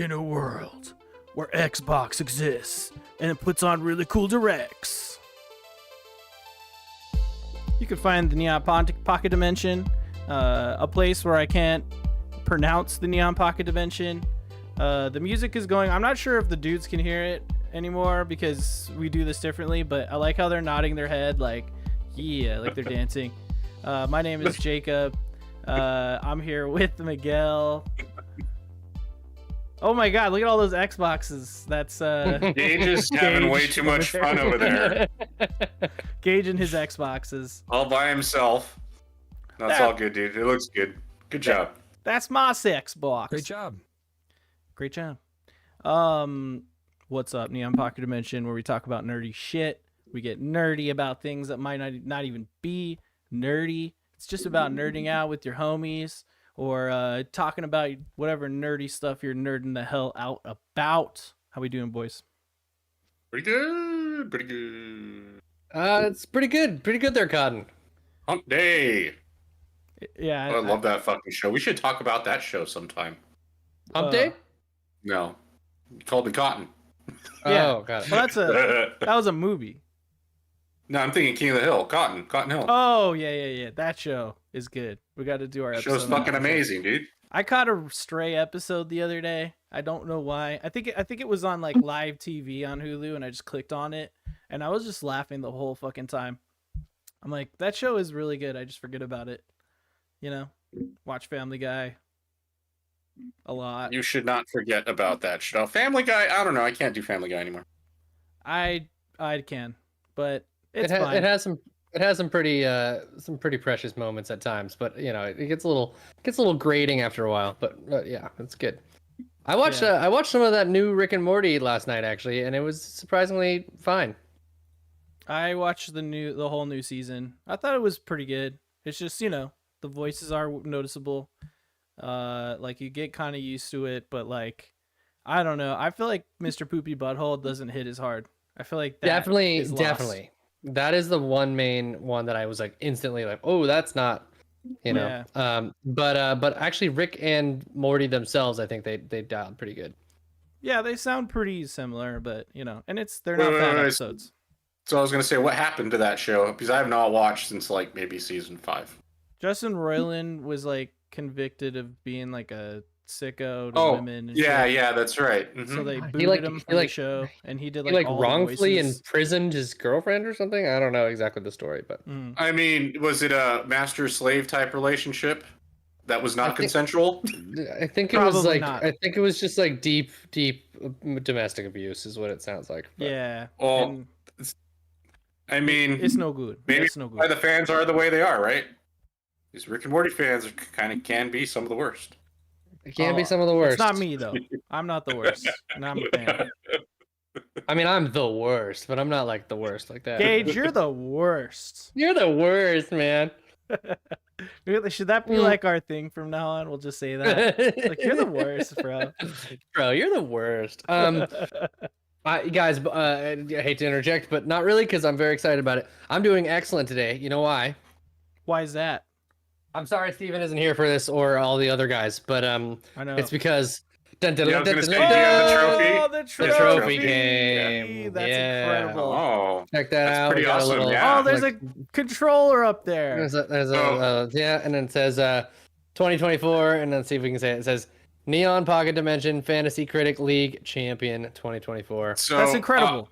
in a world where Xbox exists and it puts on really cool directs. You can find the Neon Pocket Dimension, a place where I can't pronounce the Neon Pocket Dimension. The music is going. I'm not sure if the dudes can hear it anymore because we do this differently, but I like how they're nodding their head like, yeah, like they're dancing. My name is Jacob. I'm here with Miguel. Oh my god, look at all those Xboxes. That's Gage is having way too much fun over there. Gage and his Xboxes. All by himself. That's all good, dude. It looks good. Good job. That's my Xbox. Great job. Great job. What's up, Neon Pocket Dimension, where we talk about nerdy shit. We get nerdy about things that might not even be nerdy. It's just about nerding out with your homies or talking about whatever nerdy stuff you're nerding the hell out about. How we doing, boys? Pretty good. Pretty good. It's pretty good. Pretty good there, Cotton. Hump Day. Yeah. I love that fucking show. We should talk about that show sometime. Hump Day? No. You called me Cotton. Yeah. Oh, got it. Well, that was a movie. No, I'm thinking King of the Hill. Cotton Hill. Oh, yeah. That show is good. We got to do our episode. Show's fucking amazing, dude. I caught a stray episode the other day. I don't know why. I think it was on like live TV on Hulu, and I just clicked on it, and I was just laughing the whole fucking time. I'm like, that show is really good. I just forget about it. You know, watch Family Guy a lot. You should not forget about that show. Family Guy, I don't know. I can't do Family Guy anymore. I can, but it's fine. It has some pretty precious moments at times, but you know, it gets a little grating after a while. But yeah, it's good. I watched some of that new Rick and Morty last night actually, and it was surprisingly fine. I watched the whole new season. I thought it was pretty good. It's just, you know, the voices are noticeable. Like you get kind of used to it, but like, I don't know. I feel like Mr. Poopy Butthole doesn't hit as hard. I feel like that definitely. That is the one main one that I was like instantly like, oh, that's not, you know. Yeah. But actually Rick and Morty themselves, I think they dialed pretty good. Yeah, they sound pretty similar, but you know, and they're not bad episodes. So I was gonna say, what happened to that show? Because I have not watched since like maybe season 5. Justin Roiland was like convicted of being like a sicko to women. And yeah, shit. yeah, that's right. Mm-hmm. So they booted him from the show, and he did like all wrongfully the voices. imprisoned his girlfriend or something. I don't know exactly the story, but I mean, was it a master-slave type relationship that was not consensual? I think it Probably was like not. I think it was just like deep domestic abuse is what it sounds like. But. Yeah. Well, and I mean, it's no good. Maybe it's no good. why the fans are the way they are, right? These Rick and Morty fans can be some of the worst. It can be some of the worst. It's not me though. I'm not the worst, and I'm a fan. I mean, I'm the worst, but I'm not like the worst like that. Gage, you're the worst. You're the worst, man. Should that be like our thing from now on? We'll just say that. Like, you're the worst, bro. Bro, you're the worst. Guys, I hate to interject, but not really, because I'm very excited about it. I'm doing excellent today. You know why? Why is that? I'm sorry Steven isn't here for this or all the other guys, but I know. it's because The trophy game. That's incredible. Oh, check that out. Pretty awesome. Yeah. Oh, there's a controller up there. There's a yeah, and then it says 2024, and then see if we can say it. It says Neon Pocket Dimension Fantasy Critic League Champion 2024. So, that's incredible.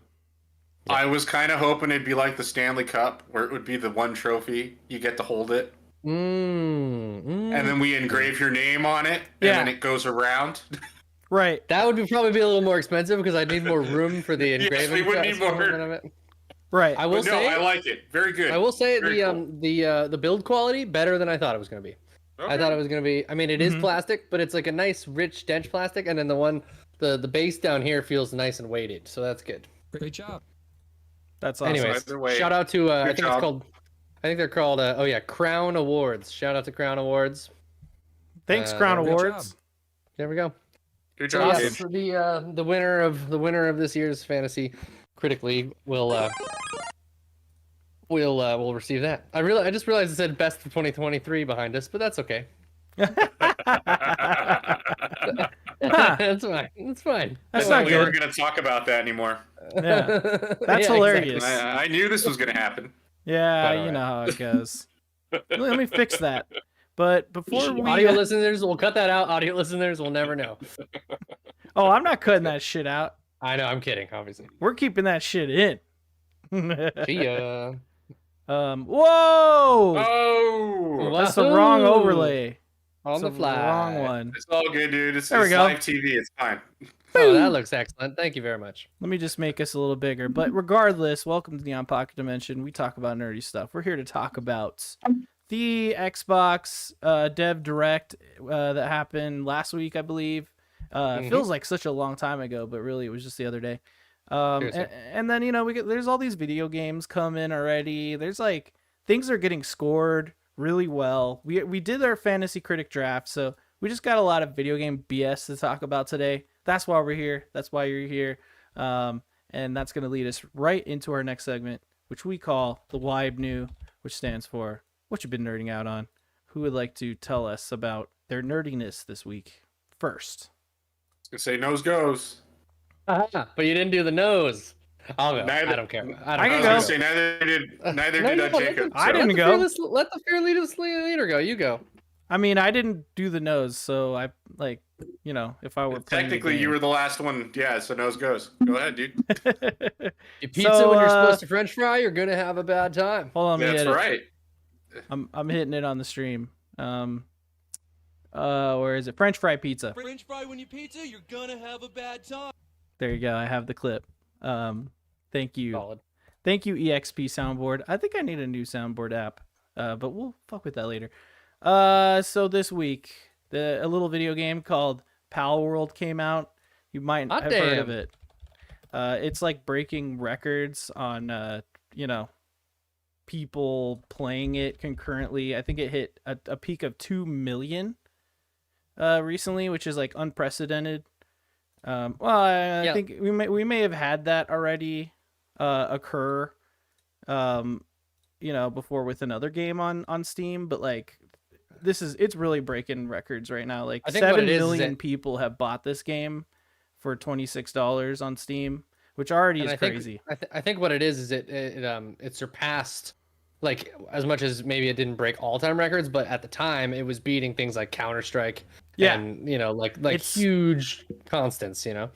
I was kind of hoping it'd be like the Stanley Cup, where it would be the one trophy you get to hold it, and then we engrave your name on it, and then it goes around. Right. That would probably be a little more expensive because I'd need more room for the engraving. Yes, we would need more. Right. I will say, I like it. Very good. I will say Very cool. the build quality better than I thought it was going to be. Okay. I thought it was going to be. I mean, it is plastic, but it's like a nice, rich, dense plastic, and then the base down here feels nice and weighted, so that's good. Great job. That's awesome. Anyways, shout out to I think they're called Crown Awards. Shout out to Crown Awards. Thanks, Crown Awards. There we go. Good job, Yes, the winner of this year's Fantasy Critic League will receive that. I just realized it said best of 2023 behind us, but that's okay. That's fine. It's fine. That's I thought not we good. weren't going to talk about that anymore. Yeah, that's Yeah, hilarious. I knew this was going to happen. Yeah, But, you alright. know how it goes. Let me fix that. But before we Audio listeners will cut that out. Audio listeners will never know. Oh, I'm not cutting that shit out. I know. I'm kidding. Obviously. We're keeping that shit in. See ya. Whoa! Oh, That's the wrong Wahoo! overlay. On It's the fly. wrong one. it's all good, dude. It's There we go. live TV. It's fine. Oh, that looks excellent. Thank you very much. Let me just make us a little bigger. But regardless, welcome to Neon Pocket Dimension. We talk about nerdy stuff. We're here to talk about the Xbox Dev Direct that happened last week, I believe. Feels like such a long time ago, but really it was just the other day. And then, you know, there's all these video games coming already. There's like things are getting scored really well. We did our fantasy critic draft, so we just got a lot of video game BS to talk about today. That's why we're here. That's why you're here. And that's going to lead us right into our next segment, which we call the WYBNOO, which stands for What You've Been Nerding Out On. Who would like to tell us about their nerdiness this week first? I was going to say nose goes. But you didn't do the nose. I'll go. Neither- I don't care. I can was go. going to say neither did Jacob. I so- didn't go. Let the fearless leader go. You go. I mean, I didn't do the nose, so I like, you know, if I were playing the Technically, you game. were the last one. Yeah, so nose goes. Go ahead, dude. Your pizza So, when you're supposed to French fry, you're gonna have a bad time. Hold on, let me That's hit it. right. I'm hitting it on the stream. Where is it? French fry pizza. French fry when you pizza, you're gonna have a bad time. There you go. I have the clip. Thank you. Solid. Thank you, EXP soundboard. I think I need a new soundboard app. But we'll fuck with that later. So this week, a little video game called Pal World came out. You might have heard of it. It's like breaking records on, you know, people playing it concurrently. I think it hit a peak of 2 million recently, which is like unprecedented. I think we may have had that already occur, you know, before with another game on Steam, but like it's really breaking records right now. Like I think what 7 it is million people have bought this game for $26 on Steam, which already is crazy. I think what it is it surpassed, like, as much as maybe it didn't break all-time records, but at the time it was beating things like Counter-Strike. Yeah. And, you know, like It's huge constants, you know.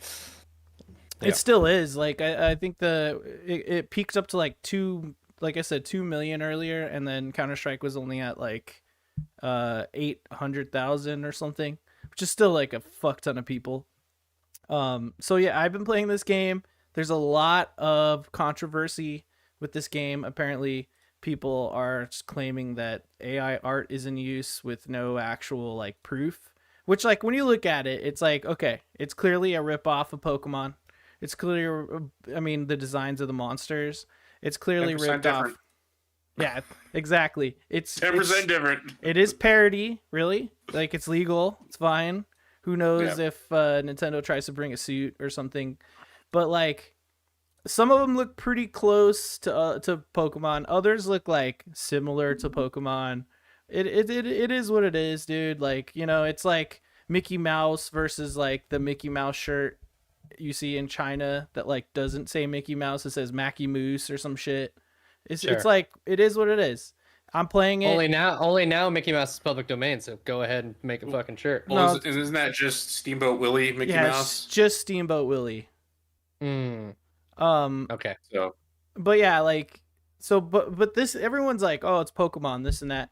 It still is. Like I think it peaked up to like 2 million earlier, and then Counter-Strike was only at like 800,000 or something, which is still like a fuck ton of people. So yeah, I've been playing this game. There's a lot of controversy with this game. Apparently people are just claiming that AI art is in use with no actual like proof, which, like, when you look at it, it's like, okay, it's clearly a ripoff of Pokemon. It's clear. I mean, the designs of the monsters. It's clearly 10% ripped different. off. Yeah, exactly. It's 10% different. It is parody, really. Like, it's legal. It's fine. Who knows if Nintendo tries to bring a suit or something. But like, some of them look pretty close to Pokemon. Others look like similar to Pokemon. It is what it is, dude. Like, you know, it's like Mickey Mouse versus like the Mickey Mouse shirt you see in China that like doesn't say Mickey Mouse. It says Mackie Moose or some shit. It's like, it is what it is. I'm playing it. Only now Mickey Mouse is public domain, so go ahead and make a fucking shirt. Well, isn't that just Steamboat Willie, Mickey Mouse? It's just Steamboat Willie. Okay. So, but yeah, like, so, but this, everyone's like, oh, it's Pokemon, this and that.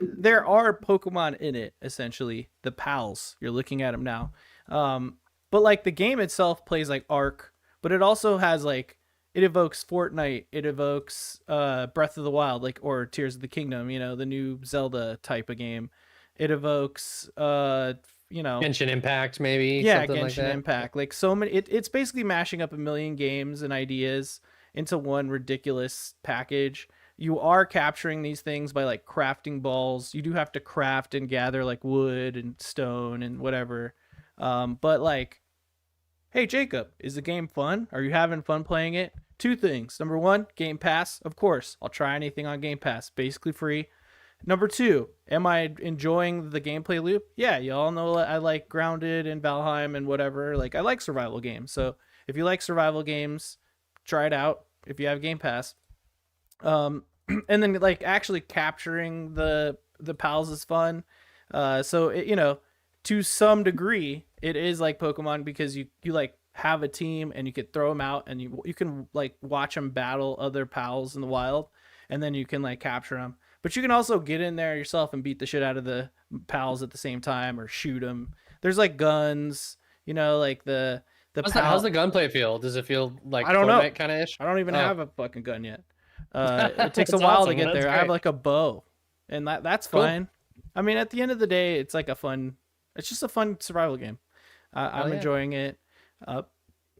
There are Pokemon in it, essentially. The pals, you're looking at them now. But like, the game itself plays like Ark, but it also has like, it evokes Fortnite, it evokes Breath of the Wild, like, or Tears of the Kingdom, you know, the new Zelda type of game. It evokes you know, Genshin Impact, maybe. Yeah, something Genshin like that. Impact. Like, so many. It's basically mashing up a million games and ideas into one ridiculous package. You are capturing these things by like crafting balls. You do have to craft and gather like wood and stone and whatever. But like, hey Jacob, is the game fun? Are you having fun playing it? 2 things. Number 1, Game Pass. Of course, I'll try anything on Game Pass. Basically free. Number 2, am I enjoying the gameplay loop? Yeah, you all know I like Grounded and Valheim and whatever. Like, I like survival games. So if you like survival games, try it out if you have Game Pass. And then like actually capturing the pals is fun. So it, to some degree, it is like Pokemon because you like have a team and you could throw them out and you can like watch them battle other pals in the wild, and then you can like capture them. But you can also get in there yourself and beat the shit out of the pals at the same time or shoot them. There's like guns, like the how's the gunplay feel? Does it feel like I don't know. Fortnite kind of ish? I don't even have a fucking gun yet. It takes a That's while awesome. to get That's there. I great. have like a bow, and that's Cool. fine. I mean, at the end of the day, it's like it's just a fun survival game. I'm enjoying it.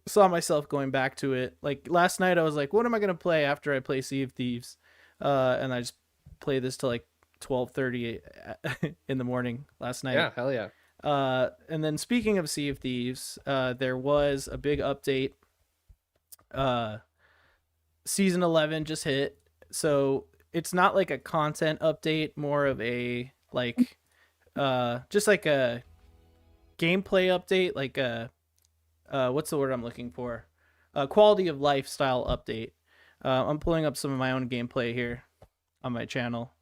Saw myself going back to it. Like last night, I was like, what am I going to play after I play Sea of Thieves? And I just played this till like 12:30 in the morning last night. Yeah, hell yeah. And then speaking of Sea of Thieves, there was a big update. Season 11 just hit, so it's not like a content update, more of a like just like a gameplay update, like a what's the word I'm looking for, a quality of lifestyle update. I'm pulling up some of my own gameplay here on my channel.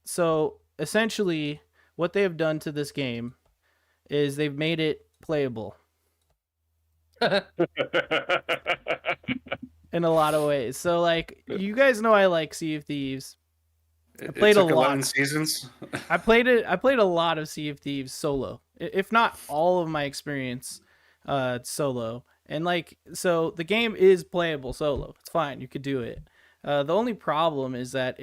So essentially what they have done to this game is they've made it playable in a lot of ways. So like, you guys know I like Sea of Thieves. I played a lot. 11 seasons. I played a lot of Sea of Thieves solo, if not all of my experience solo. And like, so the game is playable solo. It's fine. You could do it. The only problem is that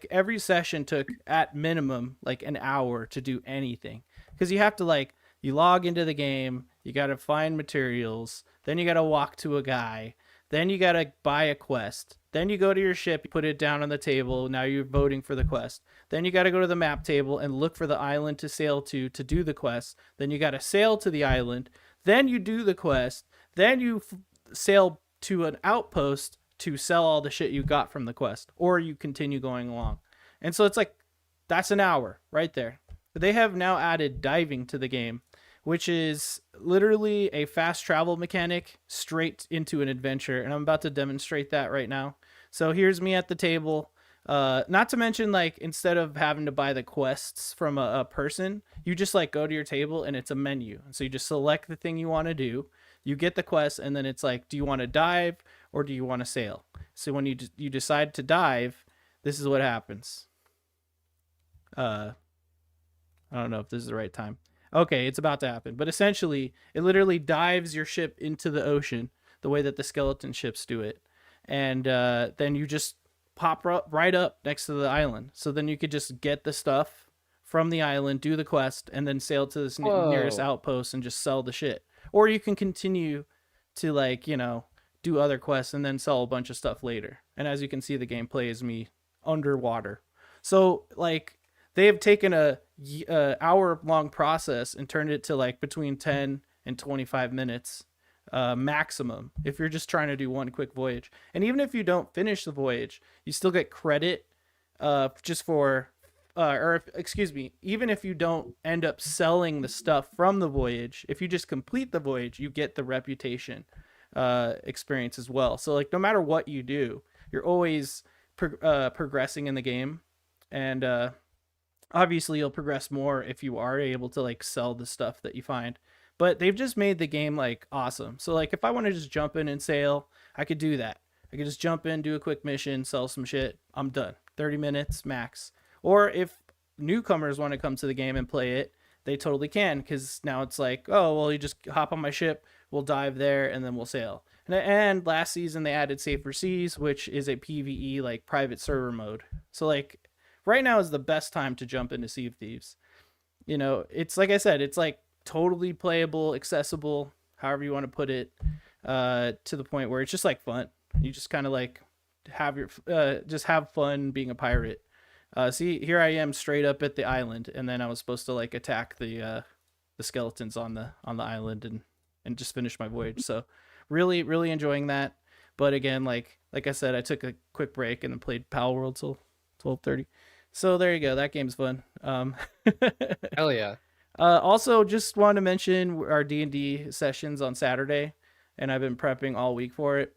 every session took at minimum like an hour to do anything, because you have to you log into the game, you got to find materials, then you got to walk to a guy, then you got to buy a quest, then you go to your ship, you put it down on the table, now you're voting for the quest, then you got to go to the map table and look for the island to sail to do the quest, then you got to sail to the island, then you do the quest, then you sail to an outpost to sell all the shit you got from the quest, or you continue going along. And so it's like, that's an hour right there. They have now added diving to the game, which is literally a fast travel mechanic straight into an adventure. And I'm about to demonstrate that right now. So here's me at the table. Not to mention, like, instead of having to buy the quests from a person, you just like go to your table and it's a menu. So you just select the thing you want to do, you get the quest, and then it's like, do you want to dive or do you want to sail? So when you decide to dive, this is what happens. I don't know if this is the right time. Okay, it's about to happen. But essentially, it literally dives your ship into the ocean the way that the skeleton ships do it. And then you just pop right up next to the island. So then you could just get the stuff from the island, do the quest, and then sail to this nearest outpost and just sell the shit. Or you can continue to, do other quests and then sell a bunch of stuff later. And as you can see, the gameplay is me underwater. So, they have taken a hour-long process and turned it to, between 10 and 25 minutes maximum if you're just trying to do one quick voyage. And even if you don't finish the voyage, you still get credit even if you don't end up selling the stuff from the voyage, if you just complete the voyage, you get the reputation experience as well. So no matter what you do, you're always progressing in the game. And obviously you'll progress more if you are able to sell the stuff that you find. But they've just made the game awesome. So if I want to just jump in and sail, I could do that. I could just jump in, do a quick mission, sell some shit, I'm done. 30 minutes max. Or if newcomers want to come to the game and play it, they totally can, because now it's you just hop on my ship, we'll dive there, and then we'll sail. And last season they added Safer Seas, which is a PvE private server mode. So right now is the best time to jump into Sea of Thieves. It's like I said, it's totally playable, accessible, however you want to put it, to the point where it's just fun. You just kind of have have fun being a pirate. See, here I am straight up at the island, and then I was supposed to attack the skeletons on the island and just finish my voyage. So really, really enjoying that. But again, like I said, I took a quick break and then played Pal World till 12:30. So there you go. That game's fun. Hell yeah. Also, just want to mention our D&D sessions on Saturday, and I've been prepping all week for it.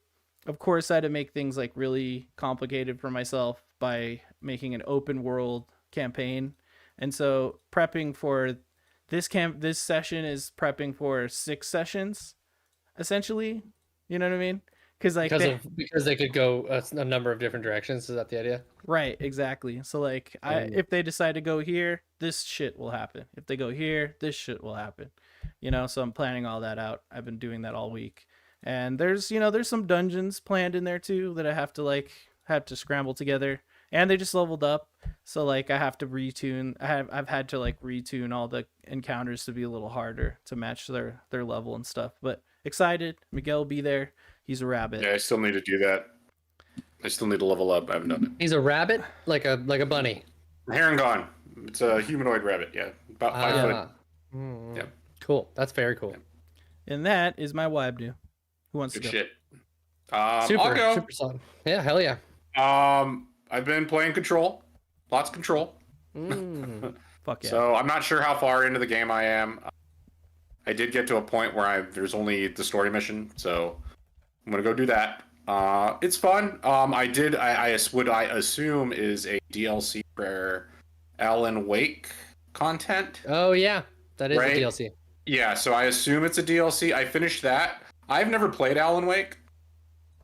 Of course, I had to make things like really complicated for myself by making an open world campaign, and so prepping for this session is prepping for 6 sessions, essentially. You know what I mean? Because they could go a number of different directions. Is that the idea? right, exactly. So like, if they decide to go here, this shit will happen. If they go here, this shit will happen. So I'm planning all that out. I've been doing that all week, and there's some dungeons planned in there too that I have to scramble together, and they just leveled up. So like, I have to retune. I've had to like retune all the encounters to be a little harder to match their level and stuff. But excited, Miguel will be there. He's a rabbit. Yeah, I still need to do that. I still need to level up. I haven't done it. He's a rabbit, like a bunny. Hair and gone. It's a humanoid rabbit. Yeah, about 5 foot. Yeah. Cool. That's very cool. And that is my WYBNOO. Who wants Good to go? shit. Super, I'll go. super solid. Yeah, hell yeah. I've been playing Control. Lots of Control. Fuck yeah. So I'm not sure how far into the game I am. I did get to a point where there's only the story mission, so I'm gonna go do that. It's fun. I assume is a DLC for Alan Wake content. Oh yeah, that is right? a DLC. Yeah, so I assume it's a DLC. I finished that. I've never played Alan Wake,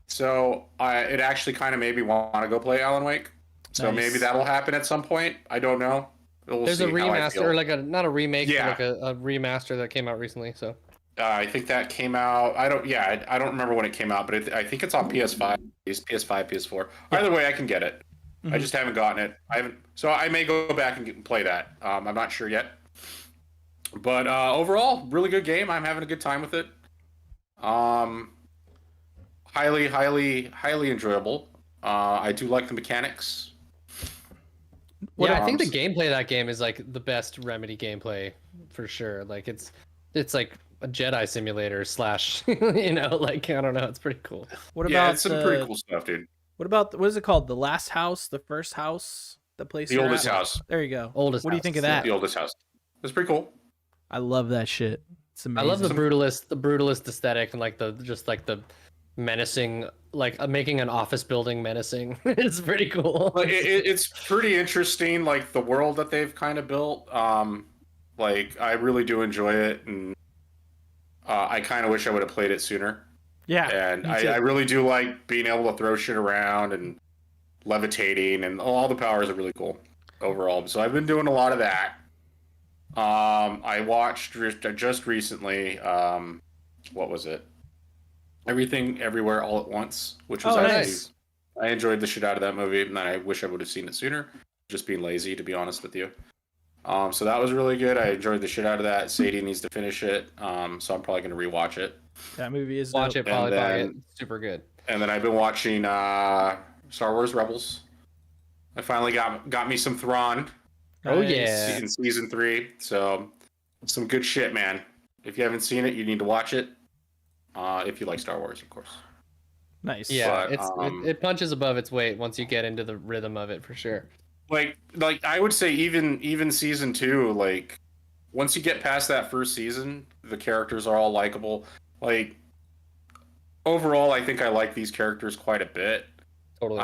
so it actually kind of made me want to go play Alan Wake. So Nice. Maybe that'll happen at some point. I don't know. There's a remaster, or like not a remake, Yeah. but like a remaster that came out recently. So I think that came out. I don't remember when it came out, but I think it's on PS5, PS5, PS4. Either way, I can get it. I just haven't gotten it. So I may go back and play that. I'm not sure yet. But overall, really good game. I'm having a good time with it. Highly, highly, highly enjoyable. I do like the mechanics. I think the gameplay of that game is like the best Remedy gameplay for sure. Like it's like a Jedi simulator slash, like I don't know, it's pretty cool. What Yeah, about it's some pretty cool stuff, dude. What about what is it called? The last house, the first house, the place. The you're oldest at? house. There you go. Oldest What do you house. think of that? The oldest house. It's pretty cool. I love that shit. It's I amazing. love the brutalist aesthetic and like the menacing, like making an office building menacing. It's pretty cool. Like it's pretty interesting, like the world that they've kind of built. Like I really do enjoy it, and I kind of wish I would have played it sooner. Yeah. And I really do like being able to throw shit around and levitating, and all the powers are really cool overall. So I've been doing a lot of that. I watched just recently. What was it? Everything, Everywhere, All at Once, which was actually nice. I enjoyed the shit out of that movie, and I wish I would have seen it sooner. Just being lazy, to be honest with you. So that was really good. I enjoyed the shit out of that. Sadie needs to finish it, so I'm probably gonna rewatch it. That movie is Watch dope. it, probably buy it. then- Super good. And then I've been watching Star Wars Rebels. I finally got me some Thrawn Oh Nice. yeah. in season 3. So some good shit, man. If you haven't seen it, you need to watch it. If you like Star Wars, of course. Nice. Yeah, But, it punches above its weight once you get into the rhythm of it for sure. Like I would say even season 2, like once you get past that first season, the characters are all likable. Like overall, I think I like these characters quite a bit. Totally.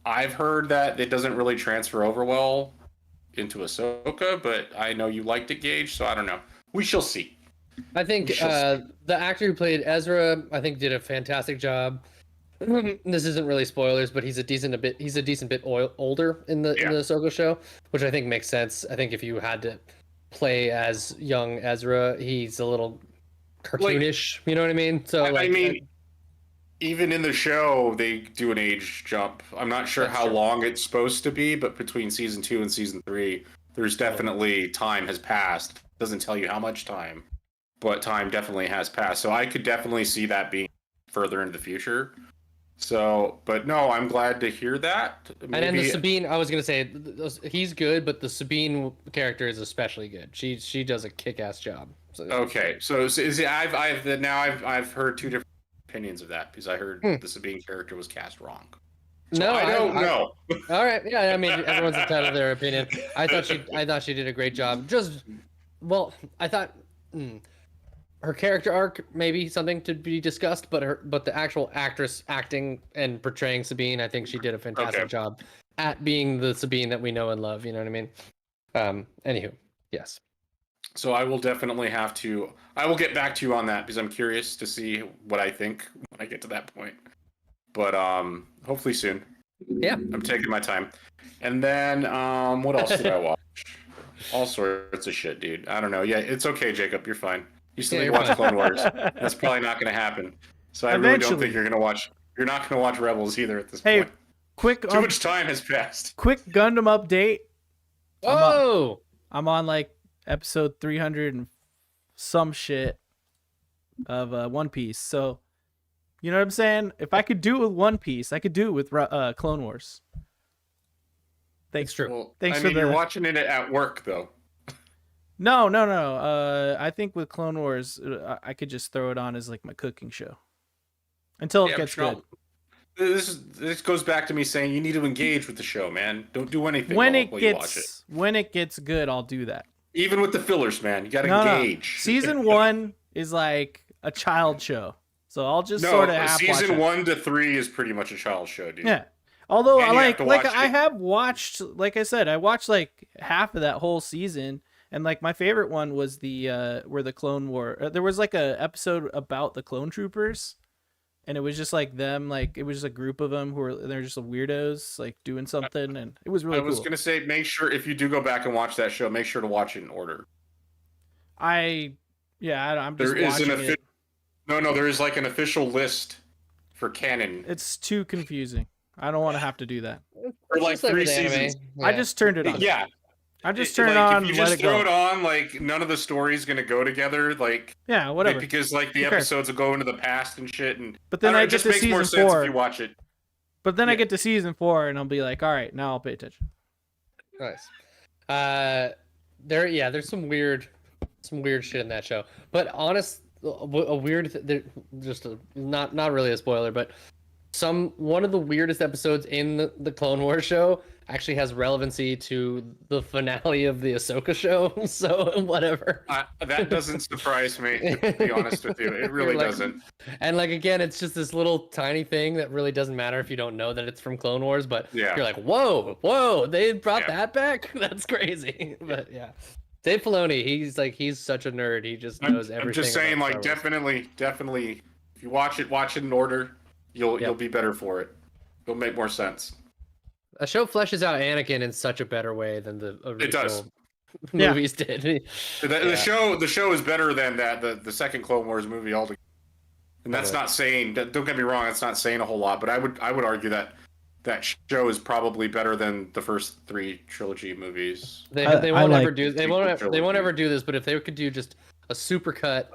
I've heard that it doesn't really transfer over well into Ahsoka, but I know you liked it, Gage, so I don't know. We shall see. I think We shall see. the actor who played Ezra, I think, did a fantastic job. This isn't really spoilers, but he's a decent bit older in the Ahsoka show, which I think makes sense. I think if you had to play as young Ezra, he's a little cartoonish. You know what I mean? So I mean, even in the show, they do an age jump. I'm not sure That's how true. long it's supposed to be, but between season 2 and season 3, there's definitely time has passed. Doesn't tell you how much time, but time definitely has passed. So I could definitely see that being further into the future. So, but no, I'm glad to hear that. and then the Sabine, I was gonna say he's good, but the Sabine character is especially good. She does a kick-ass job. So, Okay, so I've heard two different opinions of that, because I heard the Sabine character was cast wrong. So No, I don't know. All right, yeah, I mean, everyone's entitled to their opinion. I thought she did a great job. Well, I thought her character arc maybe something to be discussed, but the actual actress acting and portraying Sabine, I think she did a fantastic job at being the Sabine that we know and love. You know what I mean? Anywho, yes. So I will definitely have to. I will get back to you on that because I'm curious to see what I think when I get to that point. But hopefully soon. Yeah. I'm taking my time. And then what else did I watch? All sorts of shit, dude. I don't know. Yeah, it's okay, Jacob. You're fine. You still need to watch Clone Wars. That's probably not going to happen. So I really don't think you're going to watch. You're not going to watch Rebels either at this point. Quick. Too much time has passed. Quick Gundam update. Oh. I'm on like episode 300 and some shit of One Piece. So, you know what I'm saying? If I could do it with One Piece, I could do it with Clone Wars. Thanks. True. Well, Thanks you're watching it at work though. No. I think with Clone Wars, I could just throw it on as like my cooking show until it gets good. This goes back to me saying you need to engage with the show, man. Don't do anything while you watch it. When it gets good, I'll do that. Even with the fillers, man, you got to engage. No. Season 1 is like a child show, so I'll just sort of half watch it. Season 1 to 3 is pretty much a child show, dude. Yeah. Although and I have watched, like I said, I watched like half of that whole season, and like my favorite one was the where the Clone War. There was like a episode about the Clone Troopers, and it was just like them, like it was just a group of them they're just weirdos like doing something, and it was really cool. I was gonna say, make sure if you do go back and watch that show, make sure to watch it in order. I'm just watching it. No, there is like an official list for canon. It's too confusing. I don't want to have to do that. For like 3 seasons. Yeah. I just turned it on. Yeah. I just turn it on. If you just throw it on, like none of the stories gonna go together. Like whatever. Because like the episodes will go into the past and shit. But then I get just to makes more season sense 4 if you watch it. But then I get to season 4 and I'll be like, all right, now I'll pay attention. Nice. There's some weird shit in that show. But not really a spoiler, but one of the weirdest episodes in the Clone Wars show actually has relevancy to the finale of the Ahsoka show. So whatever. That doesn't surprise me, to be honest with you. It really doesn't. And like again, it's just this little tiny thing that really doesn't matter if you don't know that it's from Clone Wars. But you're like, whoa, they brought that back. That's crazy. But yeah. Dave Filoni, he's such a nerd. He just knows everything. I'm just saying, like, definitely, if you watch it in order, you'll be better for it. It'll make more sense. A show fleshes out Anakin in such a better way than the original movies did. The show is better than the second Clone Wars movie altogether. And that's not saying. Don't get me wrong. That's not saying a whole lot. But I would argue that show is probably better than the first 3 trilogy movies. They won't ever do this, but if they could do just a supercut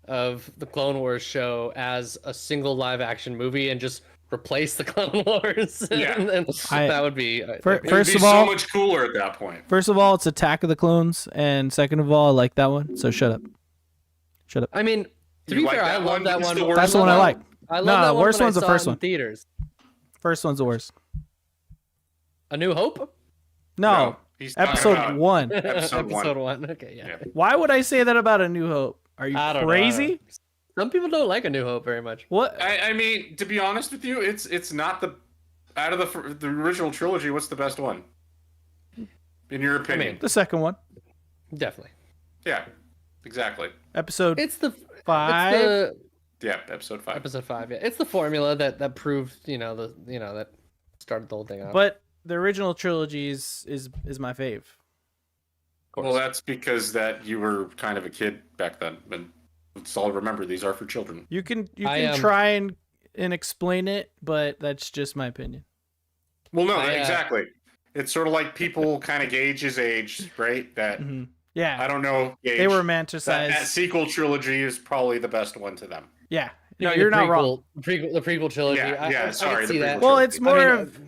of the Clone Wars show as a single live action movie and just replace the Clone Wars, that would be first of all so much cooler at that point. First of all, it's Attack of the Clones, and second of all, I like that one. So shut up. I mean, to be fair, I love that one. That's the one I like. I love that one. Worst one's the first one. Theaters. First one's the worst. A New Hope? No, episode 1. Episode 1. Okay, yeah. Why would I say that about A New Hope? Are you crazy? Some people don't like A New Hope very much. What? I mean, to be honest with you, it's not out of the original trilogy. What's the best one, in your opinion? I mean, the second one. Definitely. Yeah, exactly. Episode. It's the 5. Episode 5. Episode 5. Yeah, it's the formula that proved that started the whole thing off. But the original trilogy is my fave. Well, that's because that you were kind of a kid back then, and let's all remember these are for children. You can try and explain it, but that's just my opinion. Well, no, exactly. It's sort of like people kind of gauge his age, right? That I don't know. They romanticize that sequel trilogy is probably the best one to them. Yeah, no, you're not wrong. The prequel trilogy. Sorry. I see that. Well, it's more of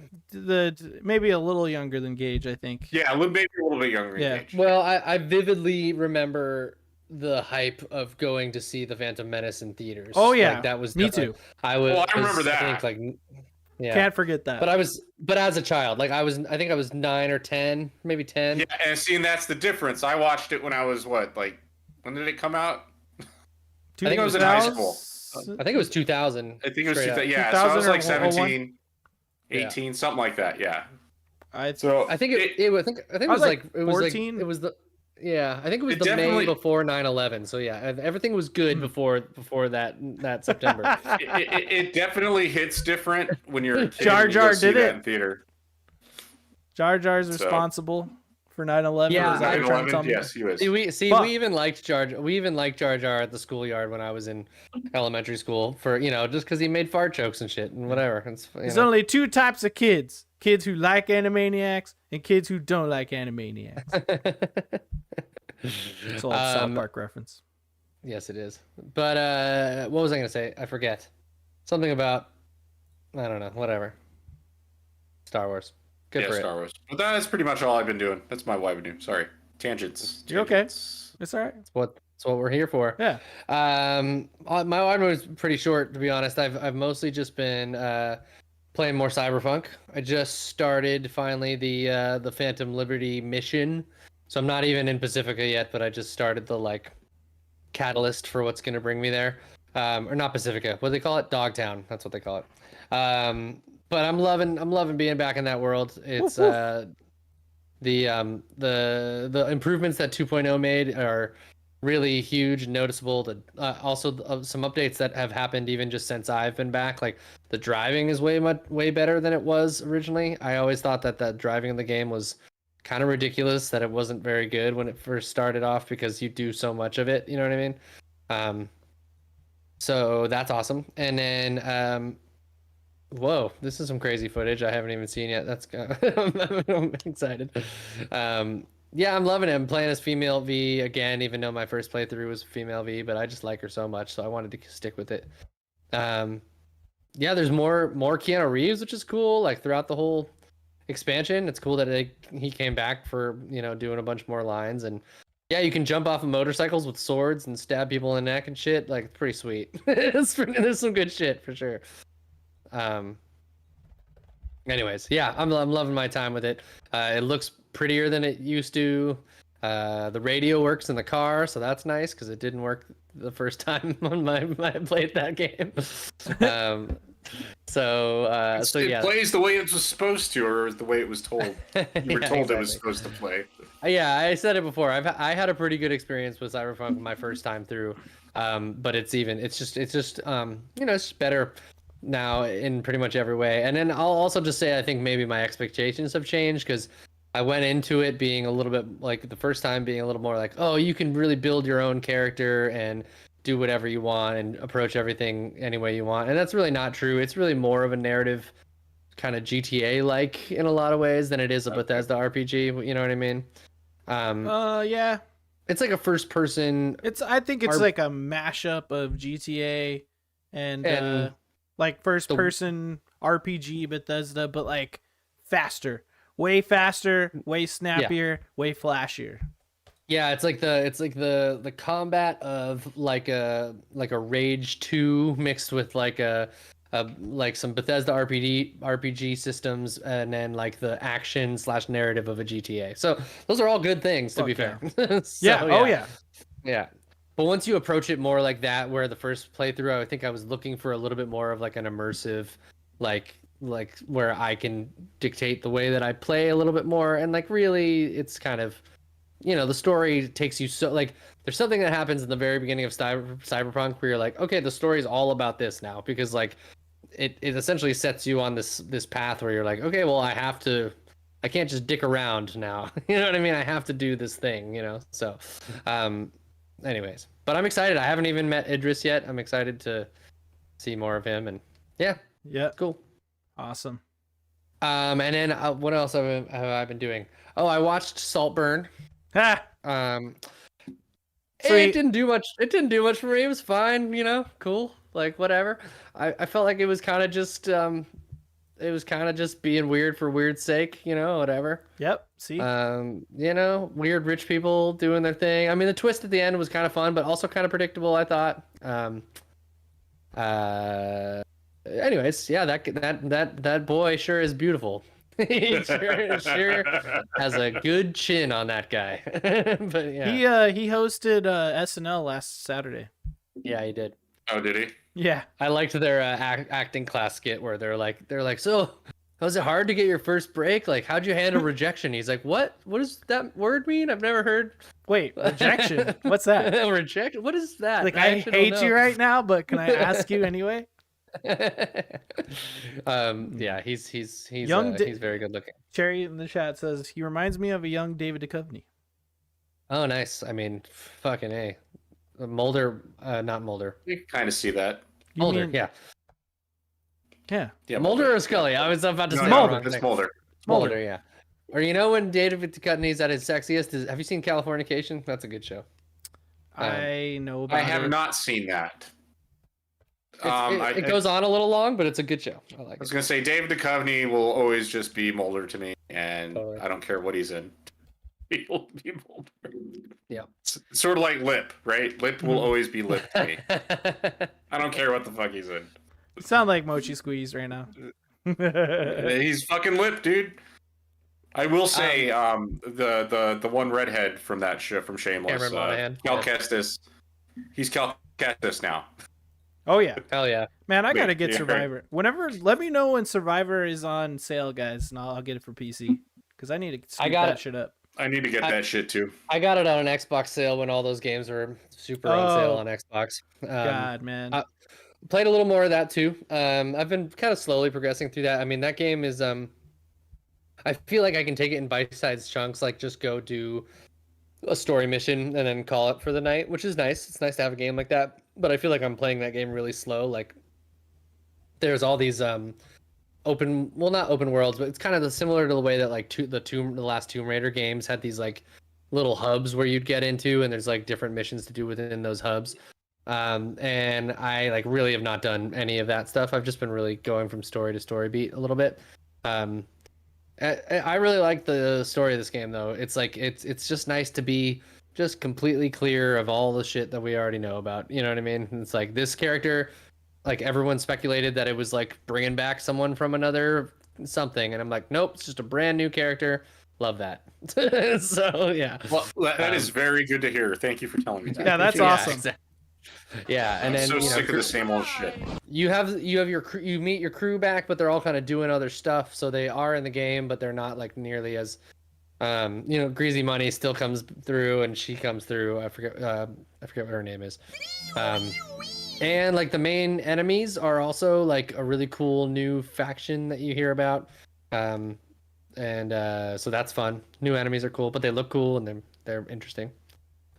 maybe a little younger than Gage, I think. Yeah, maybe a little bit younger than Gage. Well, I vividly remember the hype of going to see the Phantom Menace in theaters. Oh yeah, that was me too. I remember that. I think Yeah. Can't forget that. But as a child, like I think I was 9 or 10, maybe 10. Yeah, and seeing that's the difference. I watched it when I was what, like, when did it come out? I think I was in high school. I think it was 2000. I think it was straight up. yeah. So I was like 2000 or 17, 18, something like that. Yeah. So I think it was like 14. it was the I think it was It the definitely- May before 9/11. So yeah, everything was good before that September. It definitely hits different when you're a kid Jar and you go Jar see did that it. in theater. Jar Jar's So- responsible for 9/11. Yeah, Is that what you're trying to tell 9/11, me? yes, he was. Fuck. We even liked Jar Jar at the schoolyard when I was in elementary school for just because he made fart jokes and shit and whatever. There's only two types of kids: kids who like Animaniacs and kids who don't like Animaniacs. It's all South Park reference. Yes, it is. But what was I gonna say? I forget. Something about I don't know. Whatever. Star Wars. Good for Star Wars. But that's pretty much all I've been doing. That's my WYBNOO. Sorry. Tangents. You okay? It's all right. It's what we're here for. Yeah. My one was pretty short, to be honest. I've mostly just been playing more Cyberpunk. I just started finally the Phantom Liberty mission, so I'm not even in Pacifica yet, but I just started the catalyst for what's gonna bring me there. Or not Pacifica. What do they call it? Dogtown. That's what they call it. But I'm loving being back in that world. It's the improvements that 2.0 made are really huge, noticeable. Also some updates that have happened even just since I've been back. Like the driving is way better than it was originally. I always thought that the driving in the game was kind of ridiculous, that it wasn't very good when it first started off because you do so much of it. You know what I mean? So that's awesome. And then whoa, this is some crazy footage I haven't even seen yet. That's I'm excited. Yeah, I'm loving it. I'm playing as female V again, even though my first playthrough was female V, but I just like her so much, so I wanted to stick with it. Yeah, there's more Keanu Reeves, which is cool. Like throughout the whole expansion, it's cool that he came back for doing a bunch more lines. And yeah, you can jump off of motorcycles with swords and stab people in the neck and shit. Like, it's pretty sweet. There's some good shit for sure. Anyways, yeah, I'm loving my time with it. It looks prettier than it used to. The radio works in the car, so that's nice because it didn't work the first time when I played that game. So it plays the way it was supposed to, or the way it was told. You were told exactly. it was supposed to play. Yeah, I said it before. I had a pretty good experience with Cyberpunk my first time through, but it's just better now in pretty much every way. And then I'll also just say I think maybe my expectations have changed because I went into it being a little bit like the first time being a little more like, oh, you can really build your own character and do whatever you want and approach everything any way you want. And that's really not true. It's really more of a narrative kind of GTA like in a lot of ways than it is a Bethesda RPG. You know what I mean? Yeah. It's like a first person. I think it's like a mashup of GTA and like first person RPG Bethesda, but like faster, way snappier, way flashier. Yeah, it's like the combat of like a Rage 2 mixed with like some Bethesda RPG systems, and then like the action / narrative of a GTA. So those are all good things, to be fair. Yeah. Yeah. But once you approach it more like that, where the first playthrough, I think I was looking for a little bit more of like an immersive, like where I can dictate the way that I play a little bit more. And like really, it's kind of, the story takes you so like there's something that happens in the very beginning of Cyberpunk where you're like, okay, the story is all about this now, because like it essentially sets you on this path where you're like, okay, well, I can't just dick around now. You know what I mean? I have to do this thing, So, anyways, but I'm excited. I haven't even met Idris yet. I'm excited to see more of him, and yeah, cool, awesome. And then what else have I been doing? Oh, I watched Saltburn. Ha! It didn't do much. It didn't do much for me. It was fine, cool, like whatever. I felt like it was kind of just being weird for weird's sake, whatever. Yep. See. Weird rich people doing their thing. I mean, the twist at the end was kind of fun, but also kind of predictable, I thought. anyways, yeah, that boy sure is beautiful. He sure has a good chin on that guy. But yeah, He hosted SNL last Saturday. yeah, he did. Oh, did he? Yeah. I liked their acting class skit where they're like, so was it hard to get your first break? Like, how'd you handle rejection? He's like, what does that word mean? I've never heard. Wait, rejection. What's that? Rejection? What is that? Like, I I actually don't hate you know. right now, but can I ask you anyway? Yeah, he's Young he's very good looking. Cherry in the chat says he reminds me of a young David Duchovny. Oh, nice. I mean, fucking A. Mulder, not Mulder. You kind of see that. You Mulder, mean- yeah. Yeah. Yeah, Mulder or Scully? I was about to No, say no, the wrong it's thing. Mulder. Mulder, yeah. Or you know when David Duchovny's at his sexiest? Have you seen Californication? That's a good show. I know about I have it. not seen that. It goes on a little long, but it's a good show. I like I was it. gonna say David Duchovny will always just be Mulder to me, and Totally. I don't care what he's in. He will be Mulder. Yeah. It's sort of like Lip, right? Lip will Mhm. always be Lip to me. I don't care what the fuck he's in. You sound like Mochi Squeeze right now. He's fucking Lip, dude. I will say, the one redhead from that show from Shameless, Cameron Monaghan. Cal Yeah. Kestis. He's Cal Kestis now. Oh yeah, Hell yeah. man, I gotta Wait, get yeah. Survivor. Whenever, let me know when Survivor is on sale, guys, and I'll get it for PC because I need to scoop got that it. shit up. I need to get that shit too. I got it on an Xbox sale when all those games were super on sale Oh. on Xbox. God, man. Played a little more of that too. I've been kind of slowly progressing through that. I mean, that game is I feel like I can take it in bite-sized chunks, like just go do a story mission and then call it for the night, which is nice. It's nice to have a game like that. But I feel like I'm playing that game really slow. Like there's all these not open worlds, but it's kind of similar to the way that like the last Tomb Raider games had these like little hubs where you'd get into, and there's like different missions to do within those hubs. And I like really have not done any of that stuff. I've just been really going from story to story beat a little bit. I really like the story of this game though. It's like it's just nice to be just completely clear of all the shit that we already know about. You know what I mean? And it's like this character, like everyone speculated that it was like bringing back someone from another something, and I'm like, nope, it's just a brand new character. Love that. So yeah. Well, that is very good to hear. Thank you for telling me that. Yeah, that's awesome. Yeah, and I'm then so you know, sick of the same old shit. you have your crew, you meet your crew back, but they're all kind of doing other stuff, so they are in the game, but they're not like nearly as Greasy Money still comes through, and she comes through. I forget what her name is. And like the main enemies are also like a really cool new faction that you hear about. So that's fun. New enemies are cool, but they look cool and they're interesting.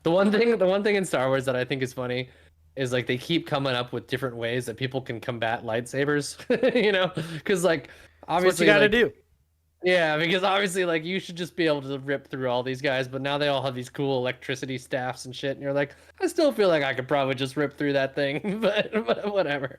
The one thing in Star Wars that I think is funny is like they keep coming up with different ways that people can combat lightsabers, you know? Because like obviously That's what you gotta like, do. yeah, because obviously like you should just be able to rip through all these guys, but now they all have these cool electricity staffs and shit, and you're like, I still feel like I could probably just rip through that thing, but whatever.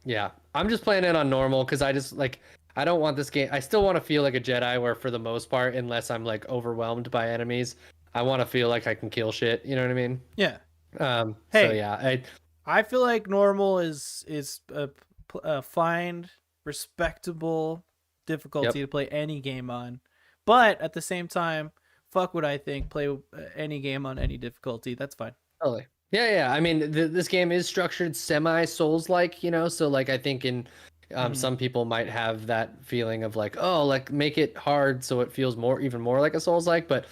Yeah, I'm just playing it on normal because I just like I don't want this game. I still want to feel like a Jedi, where for the most part, unless I'm like overwhelmed by enemies, I want to feel like I can kill shit. You know what I mean? Yeah. So Hey. yeah, I feel like normal is a fine, respectable difficulty to play any game on, but at the same time, fuck what I think. Play any game on any difficulty. That's fine. totally. Yeah. I mean, this game is structured semi Souls-like, you know. So like, I think in some people might have that feeling of like, oh, like make it hard so it feels even more like a Souls-like. But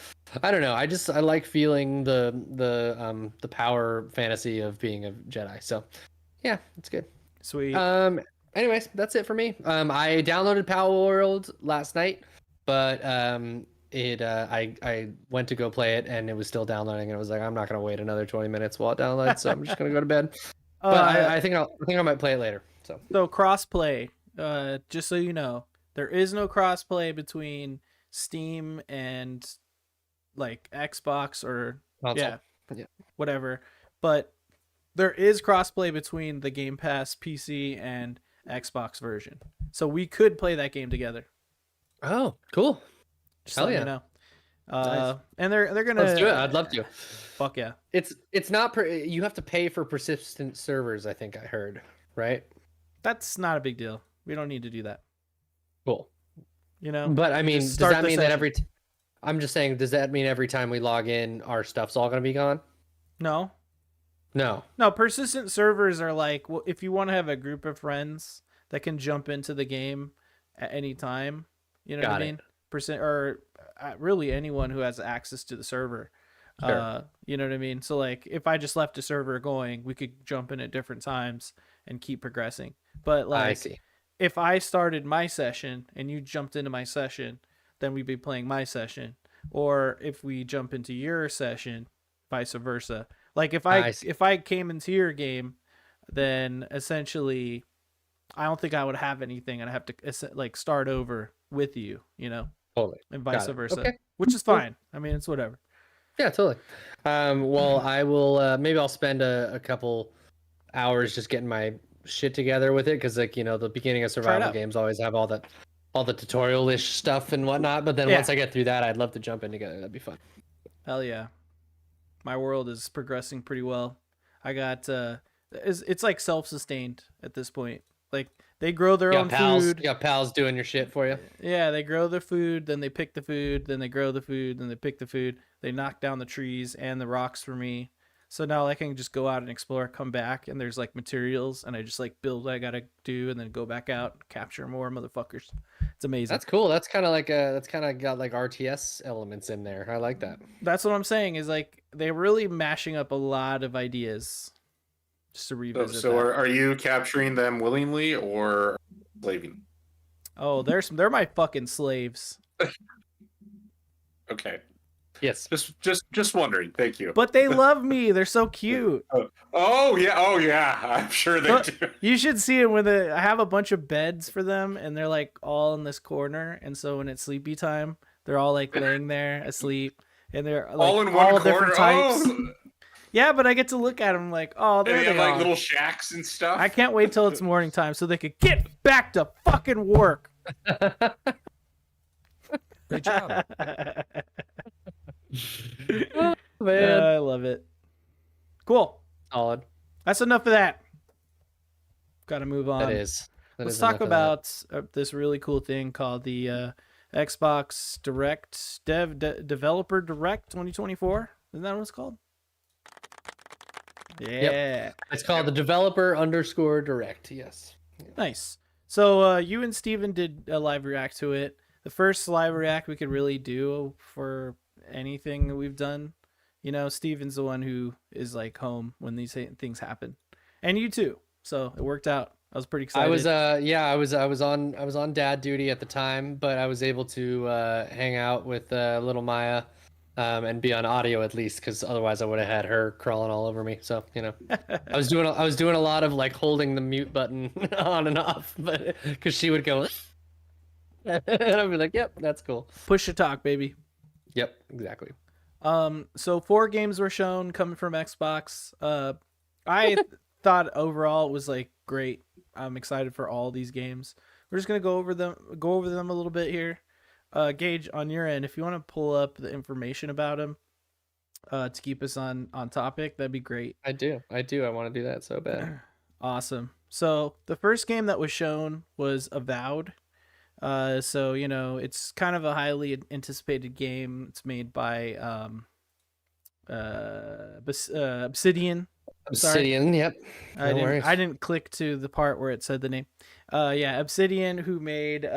I don't know. I like feeling the power fantasy of being a Jedi. So yeah, it's good. Sweet. Anyways, that's it for me. I downloaded Power World last night, but I went to go play it and it was still downloading, and I was like, I'm not gonna wait another 20 minutes while it downloads, so I'm just gonna go to bed. But I think I might play it later. So crossplay. Just so you know, there is no crossplay between Steam and like Xbox or console. whatever. But there is crossplay between the Game Pass PC and Xbox version, so we could play that game together. Oh, cool. Just Hell let yeah. me know. Nice. And they're gonna Let's do it. I'd love to. Fuck yeah. It's not you have to pay for persistent servers, I think I heard, right? That's not a big deal. We don't need to do that. Cool. You know. But I mean, Just does start that the mean that session. I'm just saying, does that mean every time we log in, our stuff's all gonna be gone? No. No. No, persistent servers are like, well, if you want to have a group of friends that can jump into the game at any time, you know what I Got it. mean? Really anyone who has access to the server. Sure. You know what I mean? So like if I just left a server going, we could jump in at different times and keep progressing. But I like see. if I started my session and you jumped into my session, then we'd be playing my session. Or if we jump into your session, vice versa. Like I see. if I came into your game, then essentially I don't think I would have anything and I have to like start over with you, you know, Totally. and vice Got it. versa. Okay. Which is Cool. fine. I mean, it's whatever. Yeah, totally. Well, I will. Maybe I'll spend a couple hours just getting my shit together with it, because like the beginning of Try it survival out. games always have all the tutorial-ish stuff and whatnot. But then Yeah. once I get through that, I'd love to jump in together. That'd be fun. Hell yeah. My world is progressing pretty well. I got it's like self-sustained at this point. Like they grow their You own got pals. food. You got pals doing your shit for you. Yeah, they grow their food, then they pick the food, then they grow the food, then they pick the food. They knock down the trees and the rocks for me. So now I can just go out and explore, come back, and there's like materials, and I just like build what I gotta do, and then go back out, and capture more motherfuckers. It's amazing. That's cool. That's kind of got like RTS elements in there. I like that. That's what I'm saying. Is like they're really mashing up a lot of ideas. Just to revisit So that. are you capturing them willingly or slaving? Oh, they're my fucking slaves. Okay. Yes. Just wondering. Thank you. But they love me. They're so cute. Oh yeah. I'm sure they But do. you should see it when I have a bunch of beds for them, and they're like all in this corner. And so when it's sleepy time, they're all like laying there asleep, and they're like All in one corner. different types. Oh, Yeah, but I get to look at them like, oh, there they they have like are. little shacks and stuff. I can't wait till it's morning time so they could get back to fucking work. Great job. Oh, man. I love it. Cool. Solid. That's enough of that. Got to move on. That is. Let's talk about this really cool thing called the Xbox Direct Developer Direct 2024. Isn't that what it's called? Yeah. Yep. It's called the developer_direct. Yes. Nice. So you and Steven did a live react to it. The first live react we could really do for anything that we've done. You know, Steven's the one who is like home when these things happen. And you too. So it worked out. I was pretty excited. I was on dad duty at the time, but I was able to hang out with little Maya and be on audio at least, because otherwise I would have had her crawling all over me. So I was doing a lot of like holding the mute button on and off, but because she would go and I'd be like, yep, that's cool. Push to talk, baby. Yep, exactly. So 4 games were shown coming from Xbox. I thought overall it was like great. I'm excited for all these games. We're just gonna go over them a little bit here. Gage, on your end, if you want to pull up the information about them to keep us on topic, that'd be great. I do. I want to do that so bad. Awesome. So the first game that was shown was Avowed. So it's kind of a highly anticipated game. It's made by Obsidian. Obsidian. Yep. I worries. didn't click to the part where it said the name. Obsidian, who made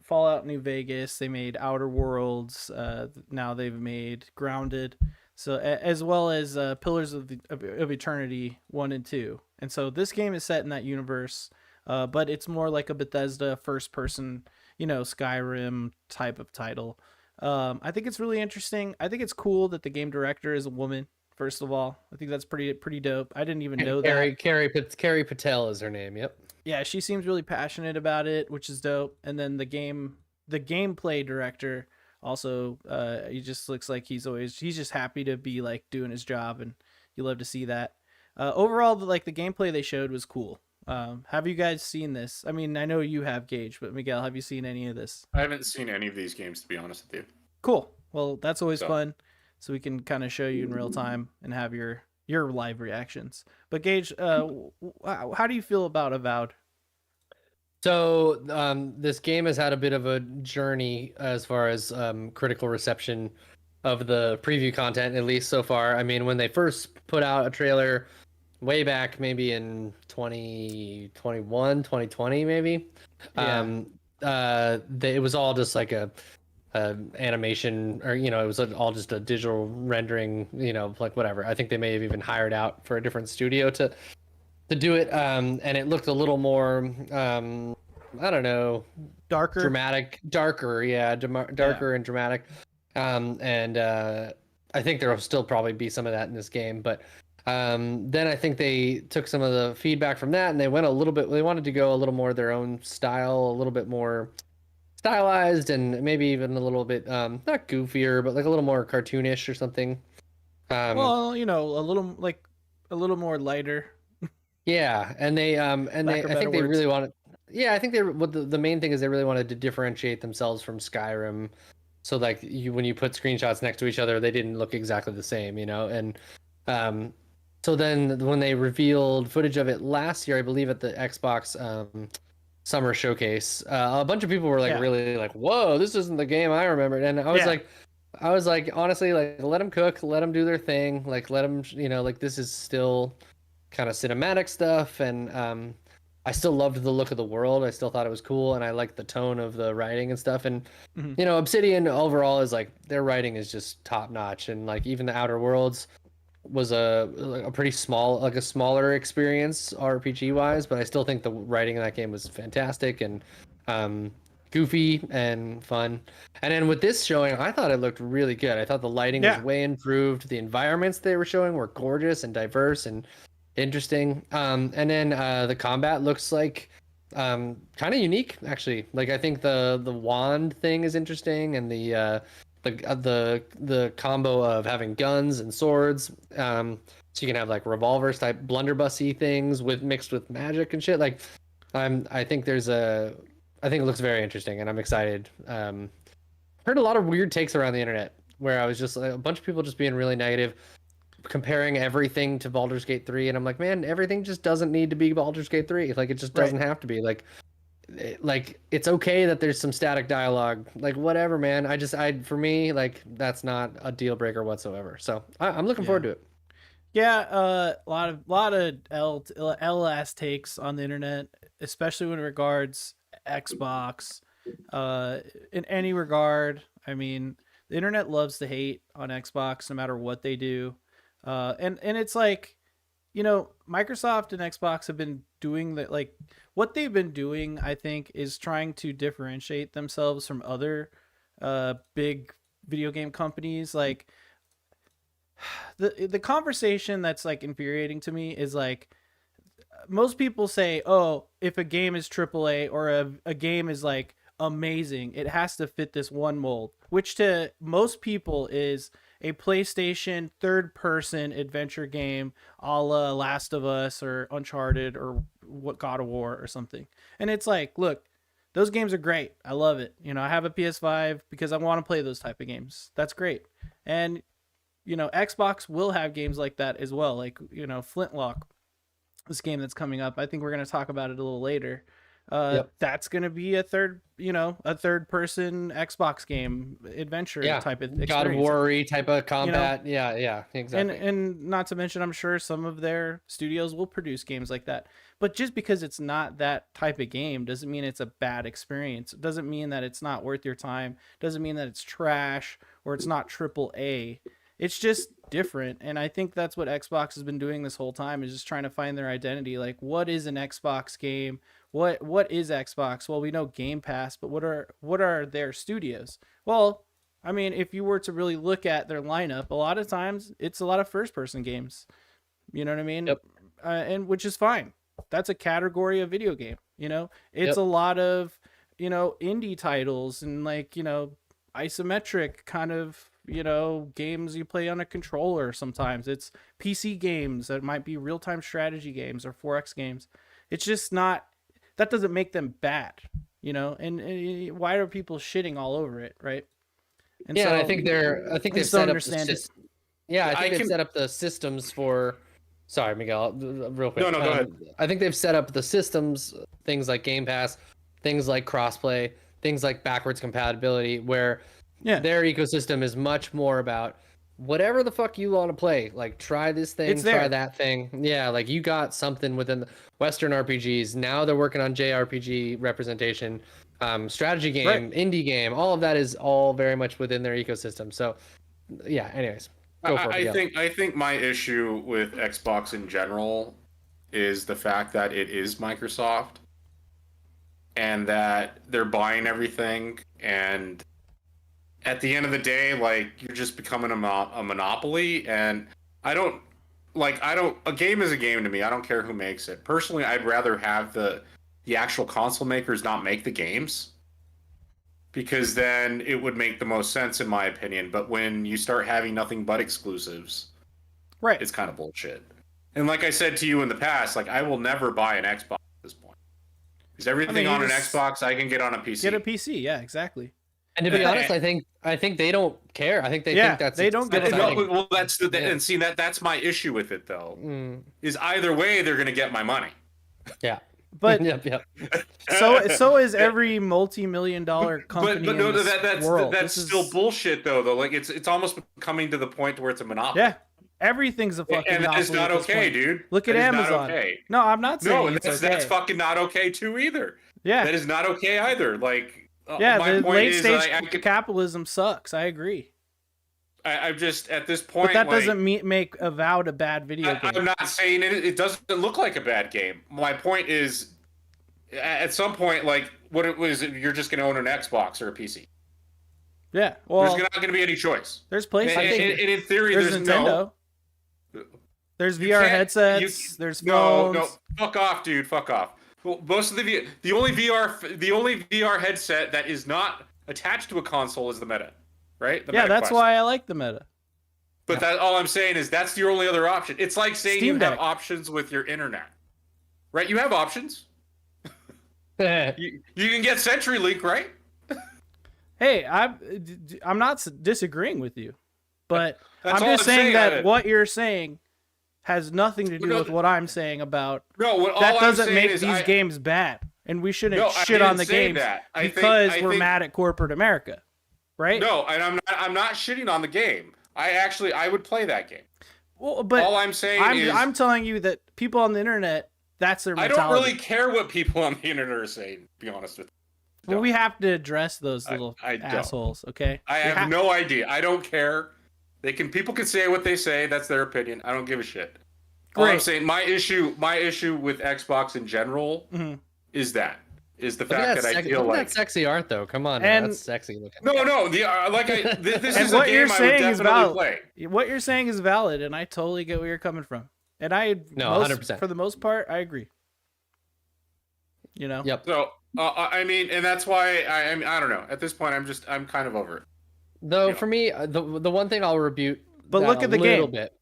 Fallout New Vegas. They made Outer Worlds. Now they've made Grounded. So as well as Pillars of Eternity 1 and 2. And so this game is set in that universe, but it's more like a Bethesda first-person, Skyrim type of title. I think it's really interesting. I think it's cool that the game director is a woman. First of all, I think that's pretty dope. I didn't even know that. Carrie Patel is her name. Yep. Yeah, she seems really passionate about it, which is dope. And then the gameplay director also, he just looks like he's just happy to be like doing his job, and you love to see that. Overall, the gameplay they showed was cool. Have you guys seen this? I mean, I know you have, Gage, but Miguel, have you seen any of this? I haven't seen any of these games, to be honest with you. Cool. Well, that's always fun. So we can kind of show you in real time and have your live reactions. But Gage, how do you feel about Avowed? So this game has had a bit of a journey as far as critical reception of the preview content, at least so far. I mean, when they first put out a trailer way back, maybe in 2021, 2020, maybe, Yeah. it was all just like a animation, or it was all just a digital rendering, like whatever. I think they may have even hired out for a different studio to do it, and it looked a little more I don't know, Darker. darker, yeah, darker and dramatic, and I think there will still probably be some of that in this game, but then I think they took some of the feedback from that and they wanted to go a little more their own style, a little bit more stylized, and maybe even a little bit not goofier, but like a little more cartoonish or something. Well, a little more lighter. Yeah, and they I better think they words. really wanted. Yeah, I think the main thing is they really wanted to differentiate themselves from Skyrim. So like when you put screenshots next to each other, they didn't look exactly the same, and so then when they revealed footage of it last year, I believe at the Xbox summer showcase, a bunch of people were like really like, "Whoa, this isn't the game I remembered." And I was like, honestly, like let them cook, let them do their thing, like let them, like this is still kind of cinematic stuff, and I still loved the look of the world. I still thought it was cool, and I liked the tone of the writing and stuff. And Obsidian overall is like their writing is just top notch, and like even the Outer Worlds was a pretty small, like a smaller experience RPG wise, but I still think the writing in that game was fantastic and goofy and fun. And then with this showing, I thought it looked really good. I thought the lighting was way improved. The environments they were showing were gorgeous and diverse and interesting. And then the combat looks like kind of unique, actually. Like I think the wand thing is interesting, and the combo of having guns and swords. So you can have like revolvers type blunderbussy things mixed with magic and shit. Like I think it looks very interesting, and I'm excited. Heard a lot of weird takes around the internet where I was just like, a bunch of people just being really negative, comparing everything to Baldur's Gate 3, and I'm like, man, everything just doesn't need to be Baldur's Gate 3. Like it just doesn't have to be. Like it's okay that there's some static dialogue. Like whatever, man. For me, like that's not a deal breaker whatsoever. So I'm looking forward to it. Yeah, a lot of LS takes on the internet, especially when it regards Xbox. In any regard, I mean, the internet loves to hate on Xbox no matter what they do. And it's like, Microsoft and Xbox have been doing that. Like what they've been doing, I think, is trying to differentiate themselves from other big video game companies. Like the conversation that's like infuriating to me is like most people say, oh, if a game is AAA or a game is like amazing, it has to fit this one mold, which to most people is a PlayStation third-person adventure game a la Last of Us or Uncharted or what God of War or something. And it's like, look, those games are great. I love it. I have a PS5 because I want to play those type of games. That's great. And, Xbox will have games like that as well. Like, Flintlock, this game that's coming up. I think we're going to talk about it a little later. That's going to be a third person Xbox game adventure type of experience. God of War type of combat. Yeah, exactly. And not to mention, I'm sure some of their studios will produce games like that. But just because it's not that type of game doesn't mean it's a bad experience. It doesn't mean that it's not worth your time. It doesn't mean that it's trash or it's not AAA. It's just different, and I think that's what Xbox has been doing this whole time, is just trying to find their identity. Like, what is an Xbox game? What is Xbox? Well, we know GamePass, but what are their studios? Well, I mean, if you were to really look at their lineup, a lot of times it's a lot of first-person games. You know what I mean? Yep. And which is fine. That's a category of video game. It's a lot of indie titles and like isometric kind of games you play on a controller. Sometimes it's PC games that might be real-time strategy games or 4X games. It's just not, that doesn't make them bad, and why are people shitting all over it, right? And I think they've set up they've set up the systems for, sorry Miguel, real quick. No, go ahead. I think they've set up the systems, things like Game Pass, things like crossplay, things like backwards compatibility, where their ecosystem is much more about whatever the fuck you want to play. Like, try this thing, try that thing. Yeah, like you got something within the Western RPGs. Now they're working on JRPG representation, strategy game, indie game. All of that is all very much within their ecosystem. So, yeah. Anyways, go for it. I think my issue with Xbox in general is the fact that it is Microsoft and that they're buying everything, and at the end of the day, like, you're just becoming a monopoly. And a game is a game to me. I don't care who makes it. Personally, I'd rather have the actual console makers not make the games, because then it would make the most sense, in my opinion. But when you start having nothing but exclusives, right, it's kind of bullshit. And like I said to you in the past, like, I will never buy an Xbox at this point, because everything on an Xbox I can get on a PC. Get a PC, yeah, exactly. And to be honest, I think they don't care. I think they think that's they don't get it. Well, that's and see that's my issue with it though. Is either way they're gonna get my money. Yeah. But so is every multi-million-dollar company. But no, in this world. That's still bullshit though. Like, it's almost coming to the point where it's a monopoly. Yeah, everything's a fucking monopoly. And it's not okay, dude. Look at Amazon. Okay. No, I'm not saying that's fucking not okay too either. Yeah, that is not okay either. Like, the late stage capitalism sucks. I agree. I'm just at this point. But that doesn't make Avowed a bad video game. I'm not saying it doesn't look like a bad game. My point is, at some point, like, what it was, you're just going to own an Xbox or a PC. Yeah, well, there's not going to be any choice. There's PlayStation. And in theory, there's Nintendo. There's VR headsets. There's phones. No, fuck off, dude. Fuck off. Well, most of the only VR headset that is not attached to a console is the Meta, right? That's why I like the Meta. But that all I'm saying is that's your only other option. It's like saying you have options with your internet, right? You have options. you can get CenturyLink, right? Hey, I'm not disagreeing with you, but I'm just saying that what you're saying has nothing to do with what I'm saying about. That doesn't make these games bad, and we shouldn't shit on the games because we're mad at corporate America, right? No, and I'm not shitting on the game. I would play that game. Well, but all I'm saying is I'm telling you that people on the internet, that's their mentality. I don't really care what people on the internet are saying, to be honest with you. Well, we have to address those little assholes, okay? I have no idea. I don't care. People can say what they say. That's their opinion. I don't give a shit. All I'm saying, my issue with Xbox in general is the fact that I feel like that sexy art though. Come on, that's sexy looking. No, this is a game I would definitely play. What you're saying is valid, and I totally get where you're coming from. And 100%. For the most part, I agree. You know. Yep. So I mean, and that's why I don't know. At this point, I'm kind of over it. Though for me, the one thing I'll rebuke. But look at the game. Bit.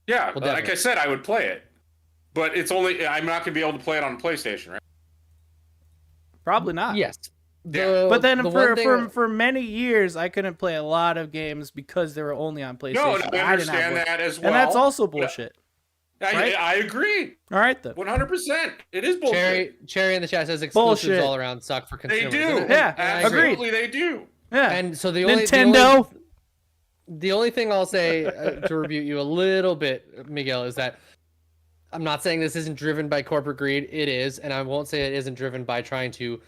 Yeah, like I said, I would play it, but I'm not gonna be able to play it on PlayStation, right? Probably not. Yes. But then for many years, I couldn't play a lot of games because they were only on PlayStation. No, I understand that as well. And that's also bullshit. Right? I agree. All right, then. 100%. It is bullshit. Cherry in the chat says exclusives all around suck for consumers. They do. Yeah, absolutely, they do. Yeah. And so Nintendo. The only thing I'll say to rebuke you a little bit, Miguel, is that I'm not saying this isn't driven by corporate greed. It is, and I won't say it isn't driven by trying to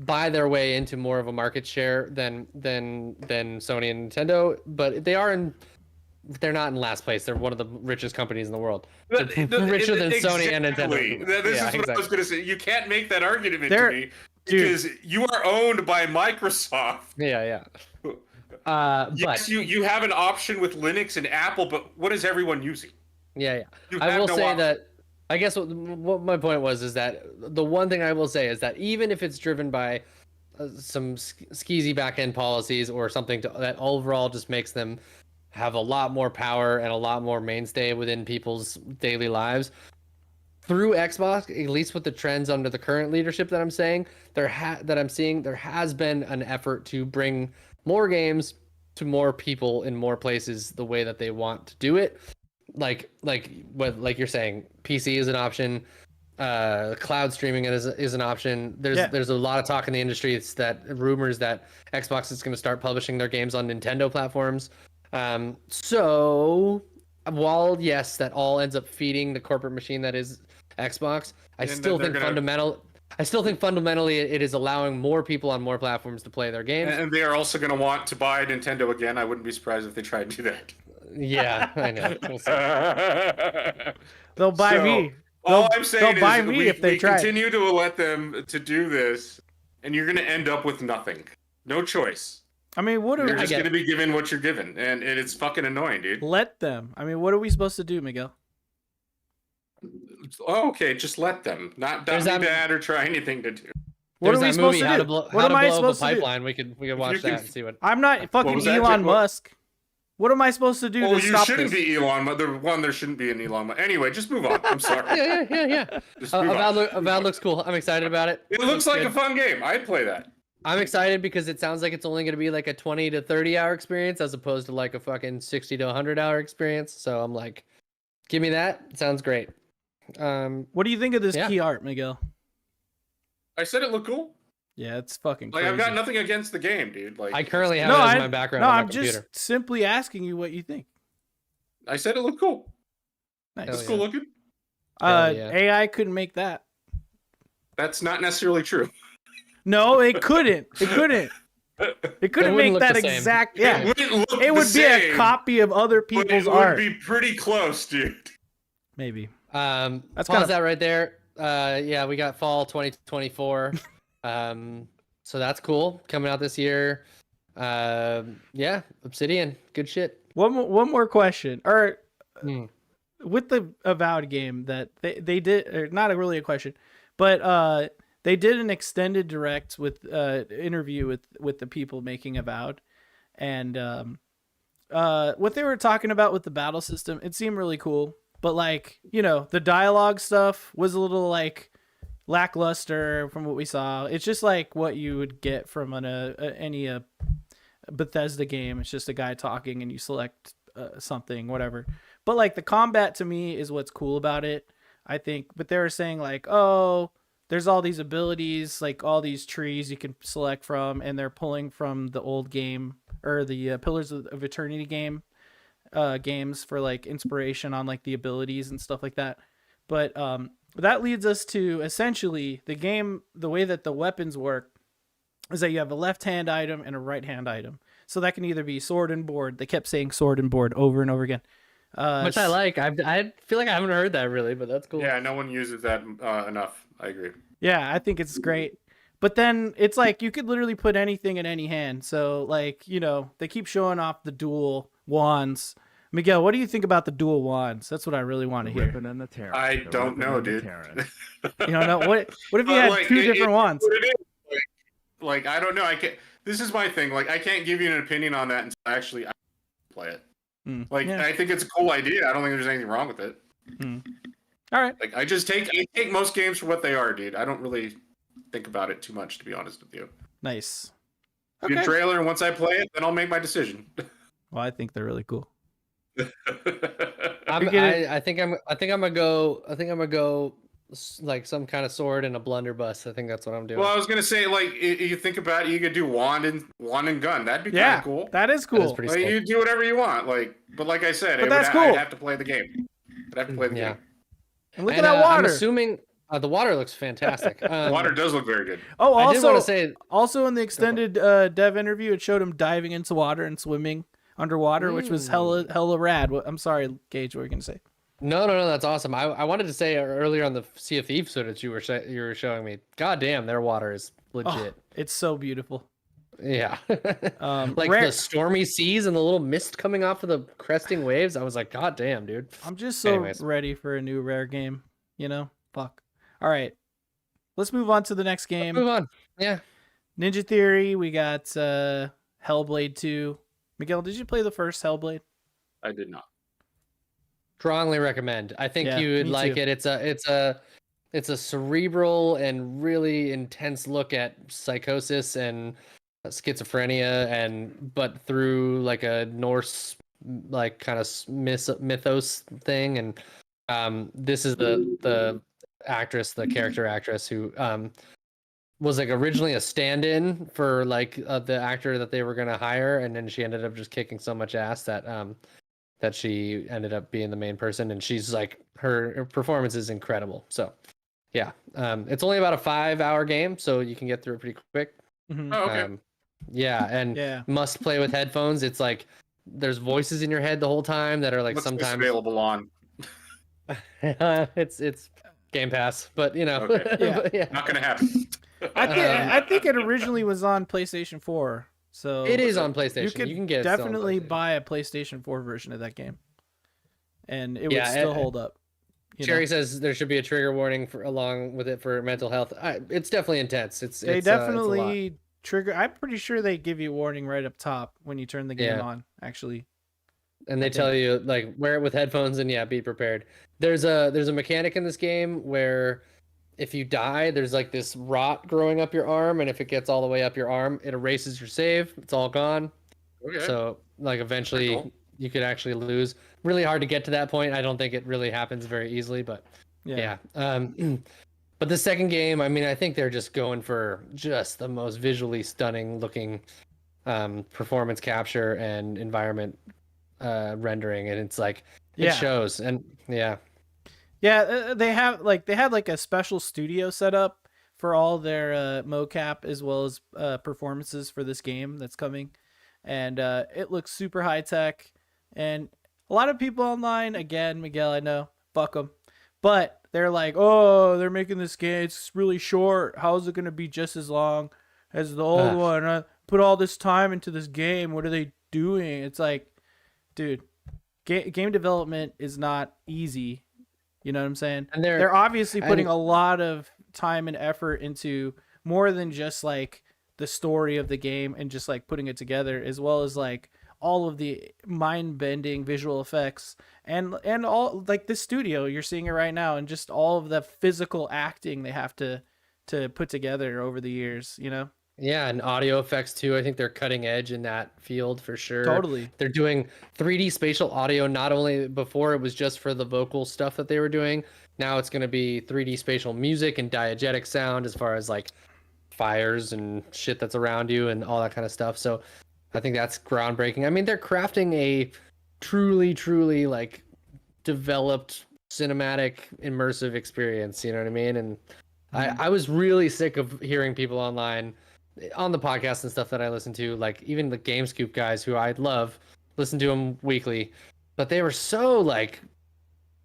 buy their way into more of a market share than Sony and Nintendo. But they're not in last place. They're one of the richest companies in the world. Richer than Sony and Nintendo. This is what I was going to say. You can't make that argument to me because you are owned by Microsoft. Yeah. Yes, you have an option with Linux and Apple, but what is everyone using? Yeah. I will say that. I guess what my point was is that the one thing I will say is that even if it's driven by some skeezy back-end policies or something that overall just makes them have a lot more power and a lot more mainstay within people's daily lives, through Xbox, at least with the trends under the current leadership that I'm saying, there has been an effort to bring more games to more people in more places the way that they want to do it. Like you're saying, PC is an option. cloud streaming is an option. There's a lot of talk in the industry. It's that rumors that Xbox is going to start publishing their games on Nintendo platforms. So while yes, that all ends up feeding the corporate machine that is Xbox, I still think fundamentally it is allowing more people on more platforms to play their games. And they are also going to want to buy Nintendo again. I wouldn't be surprised if they tried to do that. Yeah, I know. We'll see. They'll buy me. All I'm saying they'll buy is me we, if they we try. continue to let them to do this, and you're going to end up with nothing. No choice. I mean, what are You're we just going to be given what you're given, and it's fucking annoying, dude. let them? I mean, what are we supposed to do, Miguel? Oh, okay, just let them. Not be bad or try anything to do. What are There's we that supposed movie, to How do? to Blow, What How am to I Blow Up a supposed to do? Pipeline. We could watch that and see what. I'm not fucking was that, Elon Jake? What? Musk. What am I supposed to do Oh, to you stop shouldn't this? be Elon Musk. There shouldn't be an Elon Musk. Anyway, just move on. I'm sorry. Yeah. Just move on. Avowed looks cool. I'm excited about it. It looks like good. a fun game. I'd play that. I'm excited because it sounds like it's only going to be like a 20 to 30 hour experience as opposed to like a fucking 60 to 100 hour experience. So I'm like, give me that. It sounds great. What do you think of this Yeah. key art, Miguel? I said it looked cool. Yeah, it's fucking Like crazy. I've got nothing against the game, dude. Like I currently have it as my background on my I'm computer. just simply asking you what you think. I said it looked cool. Nice. It's Hell cool yeah. looking. yeah. AI couldn't make that. That's not necessarily true. No, it couldn't. It couldn't. It couldn't wouldn't make look that the same. exact. It Yeah, wouldn't look it would the be same, a copy of other but people's it art. would be pretty close, dude. Maybe. That's That's pause kinda- that right there. Yeah, we got fall 2024. So that's cool. Coming out this year. Yeah, Obsidian. Good shit. One more question, or Hmm. with the Avowed game that they did, or not really a question, but they did an extended direct with interview with the people making Avowed, and what they were talking about with the battle system, it seemed really cool, but like, you know, the dialogue stuff was a little like lackluster from what we saw. It's just like what you would get from any Bethesda game. It's just a guy talking and you select something, whatever. But like the combat to me is what's cool about it, I think. But they were saying like, oh, there's all these abilities, like all these trees you can select from, and they're pulling from the old game or the Pillars of Eternity games for like inspiration on like the abilities and stuff like that. But that leads us to essentially the game. The way that the weapons work is that you have a left hand item and a right hand item. So that can either be sword and board. They kept saying sword and board over and over again. Which I like. I feel like I haven't heard that really, but that's cool. Yeah, no one uses that enough. I agree. Yeah, I think it's great. But then it's like you could literally put anything in any hand. So like, you know, they keep showing off the dual wands. Miguel, what do you think about the dual wands? That's what I really want to hear. I don't know, dude. You don't know what if you But, had like, two different wands? What it is. Like I don't know. I can't. This is my thing. Like I can't give you an opinion on that until I play it. Like yeah. I think it's a cool idea. I don't think there's anything wrong with it. All right. Like I take most games for what they are, dude. I don't really think about it too much, to be honest with you. Nice. See a trailer, and once I play it, then I'll make my decision. Well, I think they're really cool. I think I'm gonna go like some kind of sword and a blunderbuss. I think that's what I'm doing. Well, I was gonna say, like, you think about it, you could do wand and gun. That'd be kind Yeah, of cool. that is cool. pretty Like, sick. you do whatever you want. But like I said, that's cool. I'd have to play the game. I'd have to play the game. And look And, at that water. I'm assuming the water looks fantastic. The water does look very good. Oh, I did also, want to say also in the extended dev interview, it showed him diving into water and swimming underwater, which was hella rad. I'm sorry, Gage, what were you gonna say? no, that's awesome. I wanted to say earlier on the Sea of Thieves footage you were showing me. God damn, their water is legit. Oh, it's so beautiful. Yeah, like rare- the stormy seas and the little mist coming off of the cresting waves. I was like, God damn, dude. I'm just so Anyways. ready for a new rare game. You know, fuck. All right, let's move on to the next game. Move on. Yeah. Ninja Theory. We got Hellblade 2. Miguel, did you play the first Hellblade? I did not. Strongly recommend. I think Yeah, you would me like too. it. It's a cerebral and really intense look at psychosis and schizophrenia, but through like a Norse like kind of mythos thing. And this is the actress, the character actress who was like originally a stand-in for like the actor that they were gonna hire, and then she ended up just kicking so much ass that that she ended up being the main person, and she's like her performance is incredible. So yeah, it's only about a 5-hour game, so you can get through it pretty quick. Mhm. Oh, okay. Yeah, and Yeah. must play with headphones. It's like there's voices in your head the whole time that are like What's this sometimes available on? it's Game Pass, but you know, Okay. Yeah. but, yeah. Not gonna happen. I think it originally was on PlayStation 4. So It is on PlayStation. You could can get it still on definitely PlayStation. buy a PlayStation 4 version of that game, and it Yeah, would still hold up. you Cherry know? says there should be a trigger warning for along with it for mental health. It's definitely intense. It's They it's a lot. definitely trigger. I'm pretty sure they give you a warning right up top when you turn the game Yeah. on. Actually, And they I tell you like wear it with headphones and yeah, be prepared. There's a mechanic in this game where if you die, there's like this rot growing up your arm, and if it gets all the way up your arm, it erases your save. It's all gone. Okay. So like eventually Cool. you could actually lose. Really hard to get to that point. I don't think it really happens very easily, but yeah. But the second game, I mean, I think they're just going for just the most visually stunning looking performance capture and environment rendering, and it's like it Yeah. shows. And yeah, They had like a special studio set up for all their mocap as well as performances for this game that's coming, and it looks super high tech. And a lot of people online, again, Miguel, I know, fuck them, but they're like, oh, they're making this game. It's really short. How is it going to be just as long as the old one? Put all this time into this game. What are they doing? It's like, dude, game development is not easy. You know what I'm saying? And they're obviously putting a lot of time and effort into more than just like the story of the game and just like putting it together, as well as like all of the mind-bending visual effects and all like the studio you're seeing it right now, and just all of the physical acting they have to put together over the years. Yeah, and audio effects too. I think they're cutting edge in that field for sure. Totally. They're doing 3D spatial audio. Not only before it was just for the vocal stuff that they were doing. Now it's going to be 3D spatial music and diegetic sound as far as like fires and shit that's around you and all that kind of stuff. So I think that's groundbreaking. I mean, they're crafting a truly like developed cinematic immersive experience. You know what I mean? And I was really sick of hearing people online on the podcast and stuff that I listen to, like even the Game Scoop guys who I love, listen to them weekly, but they were so like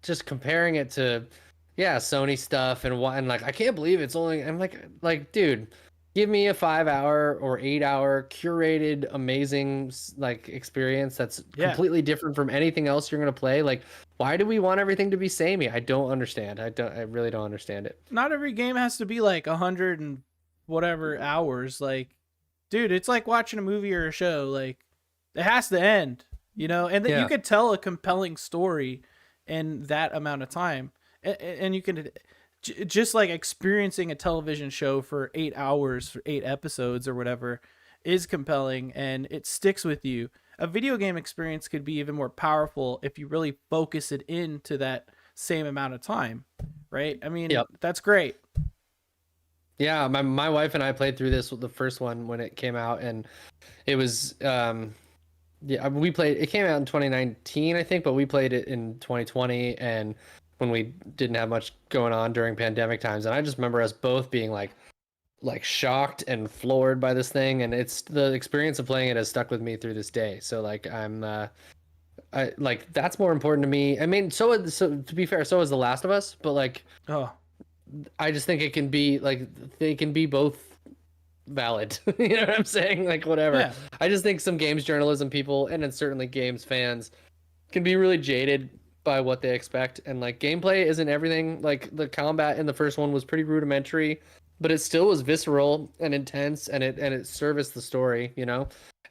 just comparing it to Sony stuff and like I can't believe it's only. I'm like dude, give me a 5-hour or 8-hour curated amazing like experience that's completely different from anything else you're gonna play. Like, why do we want everything to be samey? I don't understand. I really don't understand it. Not every game has to be like 100 and whatever hours. Like, dude, it's like watching a movie or a show. Like, it has to end, and then you could tell a compelling story in that amount of time, and you can just like experiencing a television show for 8 hours for 8 episodes or whatever is compelling, and it sticks with you. A video game experience could be even more powerful if you really focus it into that same amount of time, right? I mean, that's great. Yeah, my wife and I played through the first one when it came out, and it was we played it came out in 2019 I think, but we played it in 2020 and when we didn't have much going on during pandemic times, and I just remember us both being like shocked and floored by this thing, and it's the experience of playing it has stuck with me through this day. So like I like that's more important to me. I mean, so to be fair, so is The Last of Us, but like I just think it can be like they can be both valid. You know what I'm saying? Like whatever. Yeah. I just think some games journalism people and then certainly games fans can be really jaded by what they expect, and like gameplay isn't everything. Like the combat in the first one was pretty rudimentary, but it still was visceral and intense, and it serviced the story,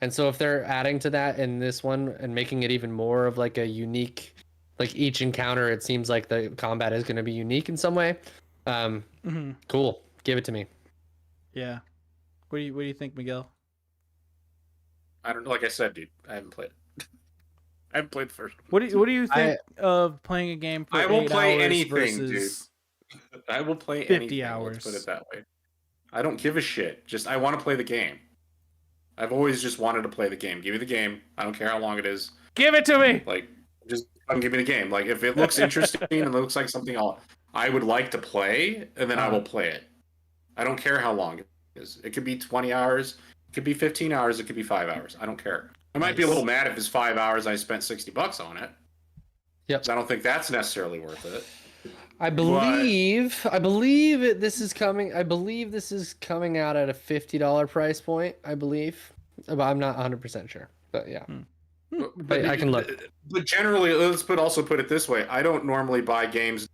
And so if they're adding to that in this one and making it even more of like a unique, like each encounter, it seems like the combat is going to be unique in some way. Cool. Give it to me. Yeah. What do you think, Miguel? I don't know. Like I said, dude, I haven't played it. I haven't played the first one. What do you think of playing a game for I 8 won't play hours anything, versus I will play 50 anything. hours. Let's put it that way. I don't give a shit. Just I want to play the game. I've always just wanted to play the game. Give me the game. I don't care how long it is. Give it to me. Like, just give me the game. Like, if it looks interesting and looks like something I would like to play, and then I will play it. I don't care how long it is. It could be 20 hours. It could be 15 hours. It could be 5 hours. I don't care. I might be a little mad if it's 5 hours and I spent $60 on it. Yep. I don't think that's necessarily worth it. I believe this is coming. I believe this is coming out at a $50 price point. I believe, but I'm not 100% sure. But yeah, but I can look. But generally, let's also put it this way: I don't normally buy games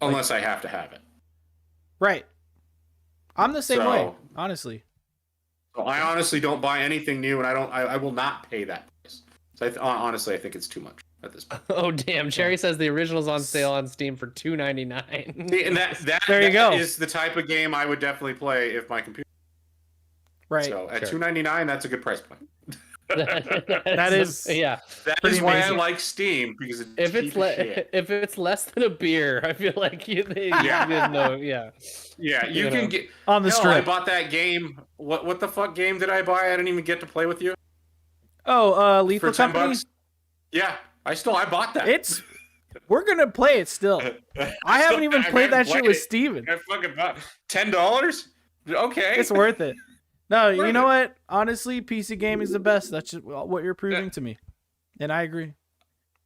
unless I have to have it. Right. I'm the same So- way, honestly. So I honestly don't buy anything new, and I will not pay that price. So honestly, I think it's too much at this point. Oh damn! Cherry says the original's on sale on Steam for $2.99. See, and that There you go. is the type of game I would definitely play if my computer. Right. So at Sure. $2.99, that's a good price point. That is yeah. That Pretty is why amazing. I like Steam because it's If cheap it's as shit. if it's less than a beer, I feel like you didn't know. Yeah. Yeah, you you can know. get. on the Hell, I strip. bought that game. What the fuck game did I buy? I didn't even get to play with you Oh, for Lethal 10 Company. bucks. Yeah, I bought that. We're gonna play it still. I haven't even played that shit with Steven. I fucking bought $10. Okay, It's worth it. No, you Worth know it. what? Honestly, PC gaming is the best. That's just what you're proving to me, and I agree.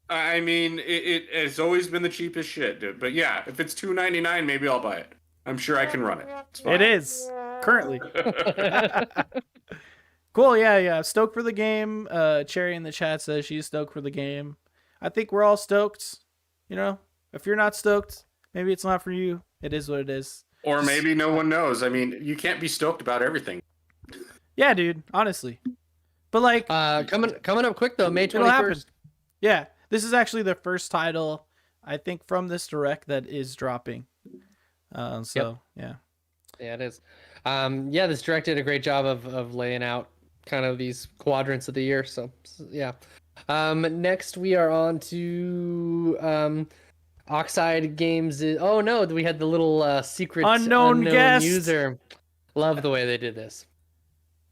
I mean, it's always been the cheapest shit, dude. But yeah, if it's $2.99, maybe I'll buy it. I'm sure I can run it. It's fine. It is currently cool. Yeah. Stoked for the game. Cherry in the chat says she's stoked for the game. I think we're all stoked. You know, if you're not stoked, maybe it's not for you. It is what it is. Or maybe no one knows. I mean, you can't be stoked about everything. Yeah, dude. Honestly, but like, Coming up quick though, May it'll happen. 21st. Yeah, this is actually the first title I think from this direct that is dropping. So yeah. Yeah, it is. Yeah, this direct did a great job of laying out kind of these quadrants of the year. So yeah. Next we are on to Oxide Games. Oh no, we had the little secret Unknown guest. user. Love the way they did this.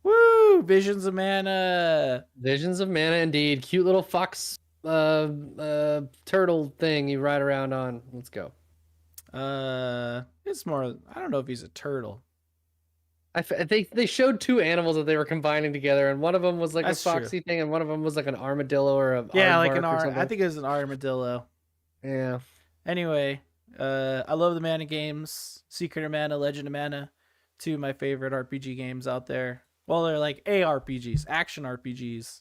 Woo! Visions of Mana. Visions of Mana, indeed. Cute little fox turtle thing you ride around on. Let's go. It's more. I don't know if he's a turtle. They showed two animals that they were combining together, and one of them was like That's a foxy thing, and one of them was like an armadillo or a Yeah, like aardvark an or something. I think it was an armadillo. Yeah. Anyway, I love the Mana games. Secret of Mana, Legend of Mana, two of my favorite RPG games out there. Well, they're like ARPGs, action RPGs.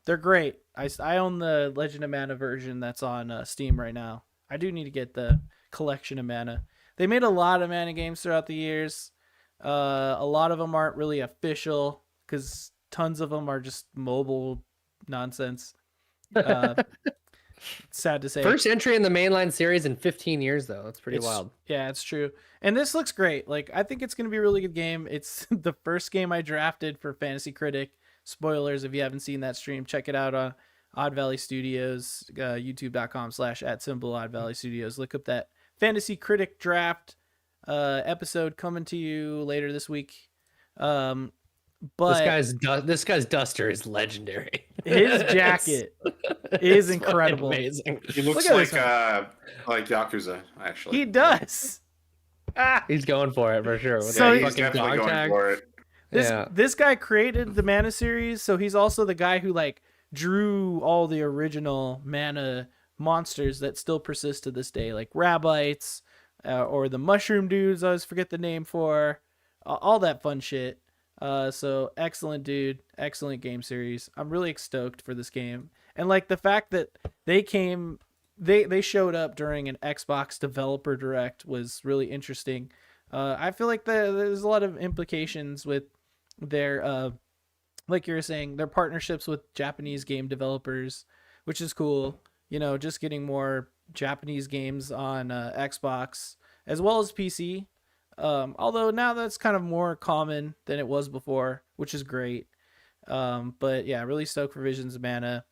They're great. I own the Legend of Mana version that's on Steam right now. I do need to get the collection of Mana. They made a lot of Mana games throughout the years. A lot of them aren't really official because tons of them are just mobile nonsense. Sad to say. First entry in the mainline series in 15 years, though. That's pretty wild. Yeah, it's true. And this looks great. Like, I think it's going to be a really good game. It's the first game I drafted for Fantasy Critic. Spoilers, if you haven't seen that stream, check it out on Odd Valley Studios, youtube.com/@Odd Valley Studios. Look up that Fantasy Critic draft episode coming to you later this week. But This guy's duster is legendary. his jacket is incredible. Amazing. He looks Look like Yakuza, actually. He does. He's going for it for sure. With So that he's fucking definitely dog going tag. for it. This guy created the Mana series, so he's also the guy who like drew all the original Mana monsters that still persist to this day, like Rabbites or the Mushroom Dudes. I always forget the name for all that fun shit. So excellent dude, excellent game series. I'm really stoked for this game, and like the fact that they showed up during an Xbox developer direct was really interesting. I feel like there's a lot of implications with their like you were saying, their partnerships with Japanese game developers, which is cool. You know, just getting more Japanese games on Xbox as well as PC. Although now that's kind of more common than it was before, which is great. But yeah, really stoked for Visions of Mana.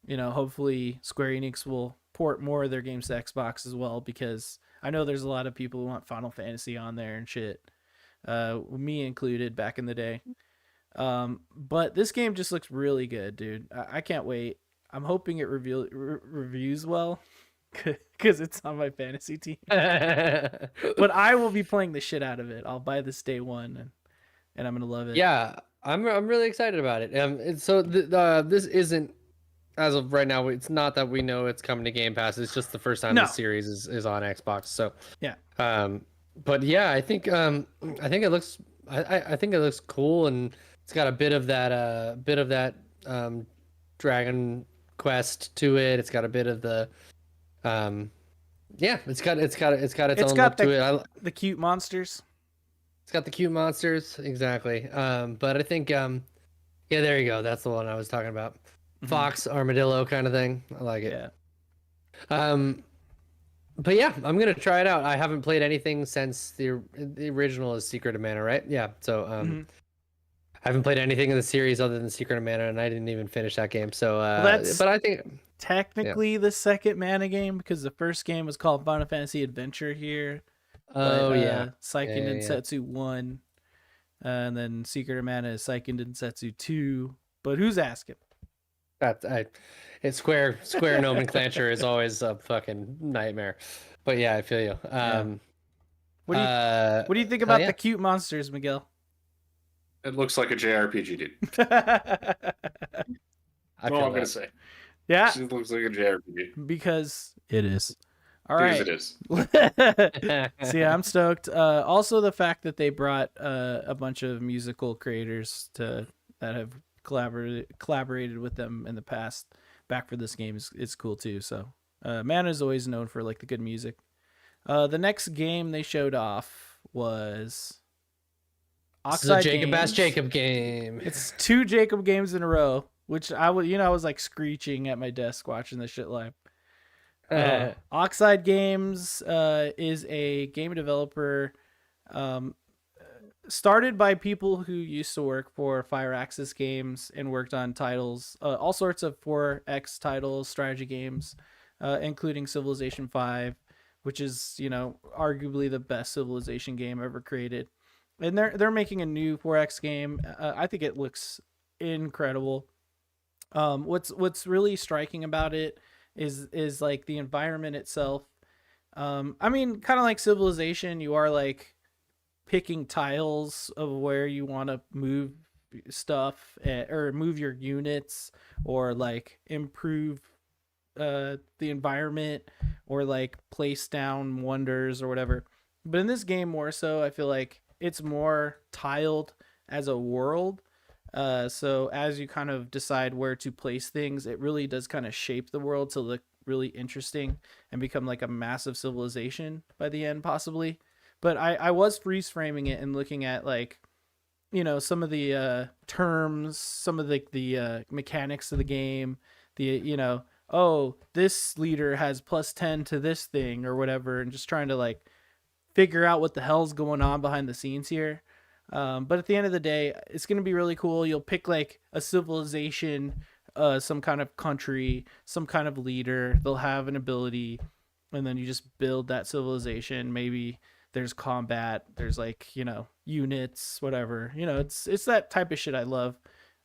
hopefully Square Enix will port more of their games to Xbox as well, because I know there's a lot of people who want Final Fantasy on there and shit. Me included back in the day. But this game just looks really good, dude. I can't wait. I'm hoping it reviews well, because it's on my fantasy team. But I will be playing the shit out of it. I'll buy this day one, and I'm gonna love it. Yeah, I'm really excited about it. This isn't, as of right now, it's not that we know it's coming to Game Pass. It's just the first time No. the series is on Xbox. So Yeah. But yeah, I think it looks I think it looks cool, and it's got a bit of that Dragon Quest to it. It's got a bit of the it's got its own look to it. The cute monsters. It's got the cute monsters, exactly. But I think yeah, there you go. That's the one I was talking about. Fox armadillo kind of thing. I like it. Yeah. But yeah, I'm gonna try it out. I haven't played anything since the original is Secret of Mana, right? Yeah. So I haven't played anything in the series other than Secret of Mana, and I didn't even finish that game. So but I think technically the second Mana game, because the first game was called Final Fantasy Adventure here. Oh yeah. Seiken Densetsu 1, and then Secret of Mana is Seiken Densetsu 2. But who's asking? It's Square nomenclature is always a fucking nightmare. But yeah, I feel you. What do you think about the cute monsters, Miguel? It looks like a JRPG, dude. That's all I'm gonna say. Yeah. It looks like a JRPG. Because it is. All right. Because it is. So yeah, I'm stoked. Also, the fact that they brought a bunch of musical creators that have collaborated with them in the past back for this game is cool too. So Mana is always known for like the good music. The next game they showed off was Oxide Jacob Games. Bass Jacob game. It's 2 Jacob games in a row, which I was like screeching at my desk watching this shit live. Oxide Games is a game developer started by people who used to work for Firaxis Games and worked on titles, all sorts of 4X titles, strategy games, including Civilization 5, which is, arguably the best Civilization game ever created. And they're making a new 4X game. I think it looks incredible. What's really striking about it is like the environment itself. I mean, kind of like Civilization, you are like picking tiles of where you want to move stuff or move your units, or like improve the environment, or like place down wonders or whatever. But in this game, more so, I feel like it's more tiled as a world. So as you kind of decide where to place things, it really does kind of shape the world to look really interesting and become like a massive civilization by the end, possibly. But I was freeze framing it and looking at like, some of the terms, some of the mechanics of the game, this leader has +10 to this thing or whatever, and just trying to like figure out what the hell's going on behind the scenes here. But at the end of the day, it's going to be really cool. You'll pick like a civilization, some kind of country, some kind of leader. They'll have an ability, and then you just build that civilization. Maybe there's combat, there's like, units, whatever. It's that type of shit I love.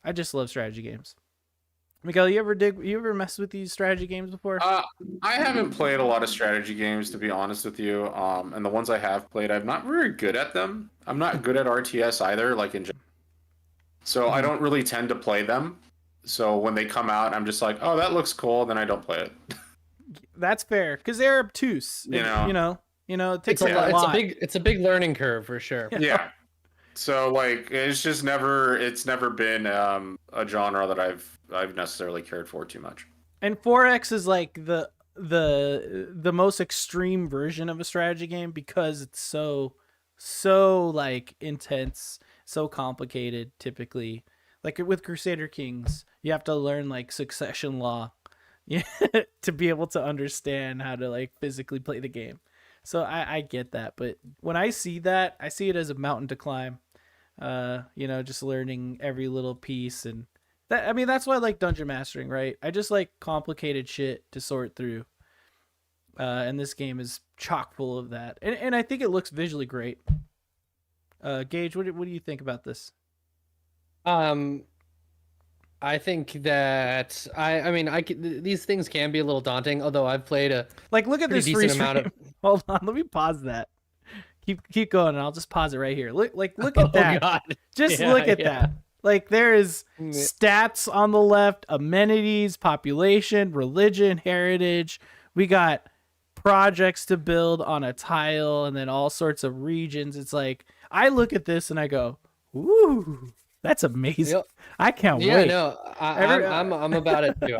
I just love strategy games. Miguel, you ever mess with these strategy games before? I haven't played a lot of strategy games, to be honest with you. And the ones I have played, I'm not very good at them. I'm not good at RTS either, like in general. So I don't really tend to play them. So when they come out, I'm just like, oh, that looks cool. Then I don't play it. That's fair, because they're obtuse. It takes a lot. It's a big learning curve for sure. Yeah. So like, it's never been a genre that I've necessarily cared for too much. And 4X is like the most extreme version of a strategy game, because it's so like intense, so complicated. Typically, like with Crusader Kings, you have to learn like succession law to be able to understand how to like physically play the game. So I get that, but when I see that, I see it as a mountain to climb. Just learning every little piece and I mean, that's why I like dungeon mastering, right? I just like complicated shit to sort through. And this game is chock full of that. And I think it looks visually great. Gage, what do you think about this? I think that I mean these things can be a little daunting. Although I've played a Like, look at pretty this freeze decent amount frame. of. Hold on, let me pause that. Keep going, and I'll just pause it right here. Look at that. Oh God! Just Yeah, look at yeah. that. Like, there is Yeah. stats on the left, amenities, population, religion, heritage. We got projects to build on a tile, and then all sorts of regions. It's like, I look at this and I go, "Ooh, that's amazing! Yep. I can't Yeah, wait." no, I'm about it too.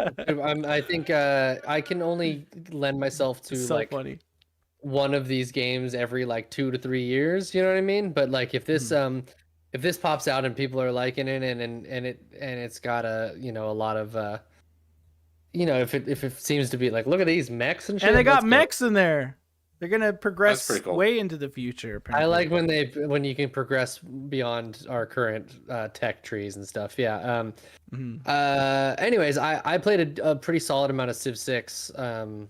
I think I can only lend myself to It's so like funny. one of these games every like 2 to 3 years. You know what I mean? But like if this pops out and people are liking it and it's got a a lot of if it seems to be like, look at these mechs and shit. And they got let's go. mechs in there. They're gonna progress pretty cool. way into the future. I Apparently. like when you can progress beyond our current tech trees and stuff. Yeah. Mhm. Anyways, I played a pretty solid amount of Civ 6. Oh,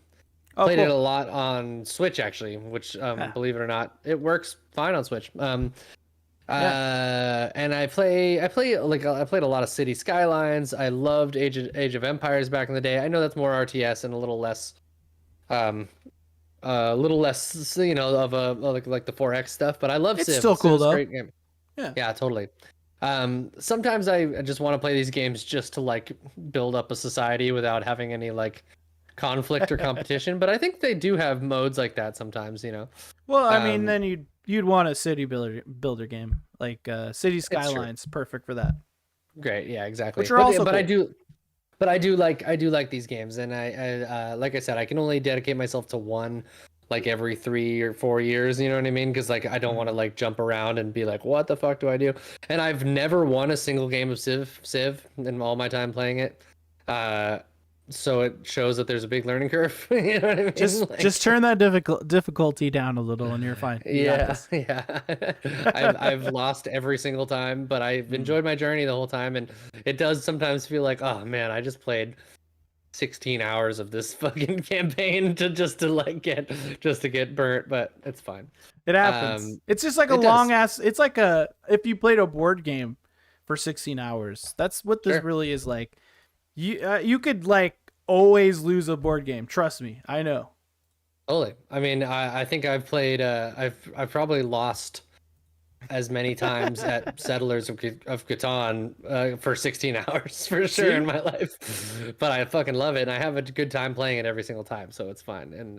Played it a cool. lot on Switch actually, which Yeah. believe it or not, it works fine on Switch. Yeah. And I played a lot of City Skylines. I loved Age of Empires back in the day. I know that's more RTS and a little less of like the 4X stuff, but I love It's Civ. still cool, Civ's a though. great game. Yeah. Yeah, totally. Sometimes I just want to play these games just to like build up a society without having any like conflict or competition, but I think they do have modes like that sometimes, Well, I mean, Um, then you'd want a city builder game like City true. Skylines, perfect for that. Great, yeah, exactly. Which are also but cool. I do like these games, and I like I said, I can only dedicate myself to one like every 3 or 4 years. You know what I mean? Because like I don't want to like jump around and be like, what the fuck do I do? And I've never won a single game of Civ in all my time playing it. So it shows that there's a big learning curve. You know what I mean? Just turn that difficulty down a little, and you're fine. You got Yeah, this. yeah. I've lost every single time, but I've enjoyed my journey the whole time, and it does sometimes feel like, oh man, I just played 16 hours of this fucking campaign to get burnt, but it's fine. It happens. It's just like a it does. long ass. It's like if you played a board game for 16 hours. That's what this Sure. really is like. You could like always lose a board game. Trust me, I know. Totally. I mean, I think I've played. I've probably lost as many times at Settlers of Catan for 16 hours for sure See? in my life. But I fucking love it, and I have a good time playing it every single time, so it's fine. And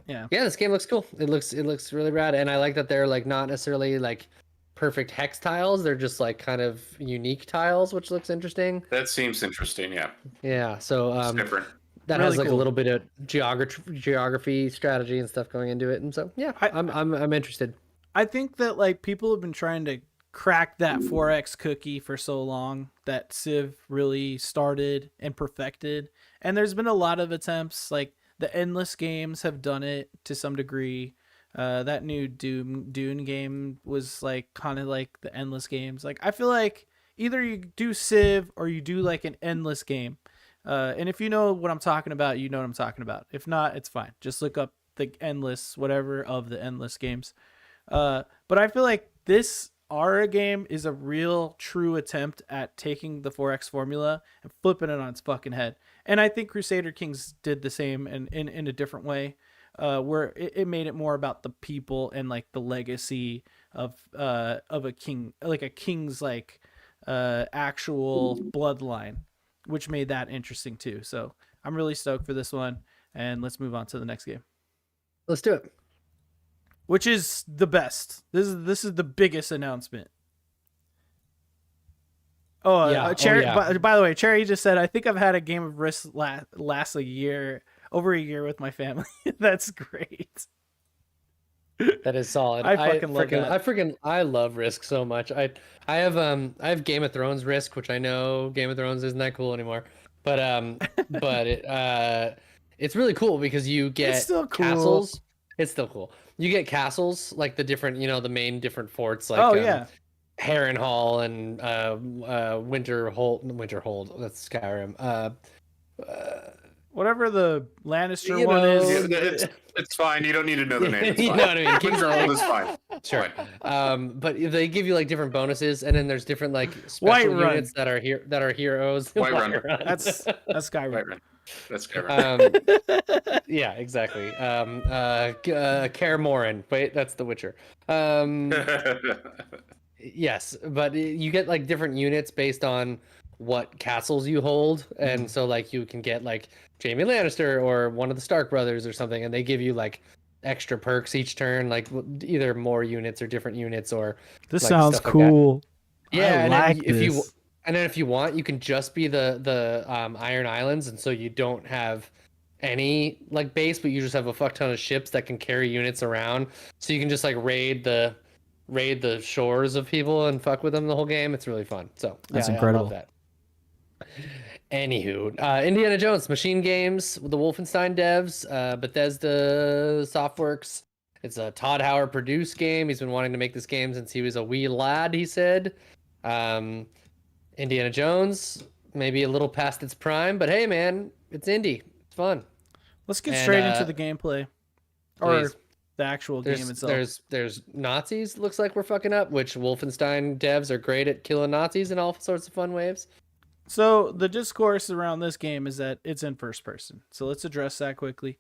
Yeah. yeah, this game looks cool. It looks really rad, and I like that they're like not necessarily like perfect hex tiles. They're just like kind of unique tiles, which looks interesting. That seems interesting. Yeah, Yeah. So it's different. that Really has like cool. a little bit of geography strategy and stuff going into it, and so yeah, I'm interested. I think that like people have been trying to crack that 4X cookie for so long that Civ really started and perfected. And there's been a lot of attempts, like the Endless games have done it to some degree. That new Dune game was like kind of like the Endless games. Like I feel like either you do Civ or you do like an Endless game. And if you know what I'm talking about, you know what I'm talking about. If not, it's fine. Just look up the Endless, whatever of the Endless games. But I feel like this Aura game is a real true attempt at taking the 4X formula and flipping it on its fucking head. And I think Crusader Kings did the same in a different way, where it made it more about the people and like the legacy of a king, like a king's like actual bloodline, which made that interesting too. So I'm really stoked for this one, and let's move on to the next game, Let's do it. which is the best. This is the biggest announcement. Oh, Yeah. Cherry. Oh, yeah. By the way, Cherry just said, "I think I've had a game of Risk last over a year with my family." That's great. That is solid. I fucking love that. I love Risk so much. I have Game of Thrones Risk, which I know Game of Thrones isn't that cool anymore. But it's really cool because you get still cool. castles. It's still cool. You get castles like the different, the main different forts like Oh, yeah. Harrenhal and Winterhold. That's Skyrim. Whatever the Lannister You one know, is. It's fine. You don't need to know the name. It's you fine. know what I mean? Winterhold is fine. Sure. But they give you like different bonuses, and then there's different like White special Run. units that are heroes. Whiterun. That's Skyrim. Right, right. That's Skyrim. Yeah, exactly. Kaer Morhen. Wait, that's The Witcher. Yes, but you get like different units based on what castles you hold, and so like you can get like Jaime Lannister or one of the Stark brothers or something, and they give you like extra perks each turn, like either more units or different units or. This like, sounds stuff like that. cool. Yeah, I and like then this. if you want, you can just be the Iron Islands, and so you don't have any like base, but you just have a fuck ton of ships that can carry units around, so you can just like raid the shores of people and fuck with them the whole game. It's really fun. So That's yeah, incredible. I love that. Anywho, Indiana Jones, Machine Games, the Wolfenstein devs, Bethesda Softworks. It's a Todd Howard produced game. He's been wanting to make this game since he was a wee lad, he said. Indiana Jones, maybe a little past its prime, but hey, man, it's indie. It's fun. Let's get And, straight into the gameplay. Or please. the actual game itself. There's Nazis. Looks like we're fucking up. Which Wolfenstein devs are great at killing Nazis in all sorts of fun ways. So the discourse around this game is that it's in first person. So let's address that quickly.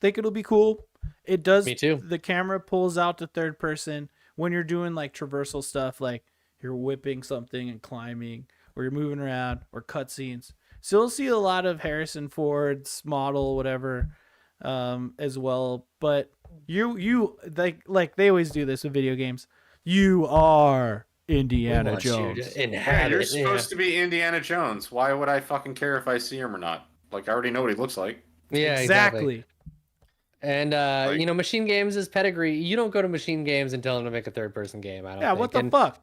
Think it'll be cool. It does. Me too. The camera pulls out to third person when you're doing like traversal stuff, like you're whipping something and climbing, or you're moving around, or cutscenes. So you'll see a lot of Harrison Ford's model, whatever, as well. But you like they always do this with video games. You are Indiana Jones. Yeah, you're supposed to be Indiana Jones. Why would I fucking care if I see him or not? Like, I already know what he looks like. Yeah, Exactly. And Machine Games is pedigree. You don't go to Machine Games and tell them to make a third-person game. I don't. Yeah, think. what the And fuck?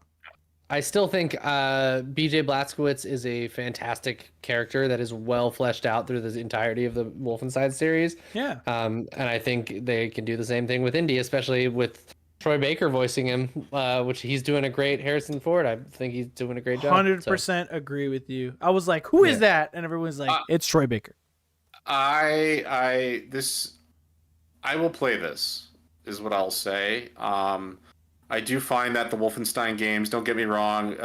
I still think BJ Blazkowicz is a fantastic character that is well fleshed out through the entirety of the Wolfenstein series. Yeah. And I think they can do the same thing with Indy, especially with Troy Baker voicing him, which he's doing a great Harrison Ford. I think he's doing a great job. 100% agree with you. I was like, "Who is that?" And everyone's like, "It's Troy Baker." I will play this, is what I'll say. I do find that the Wolfenstein games, don't get me wrong,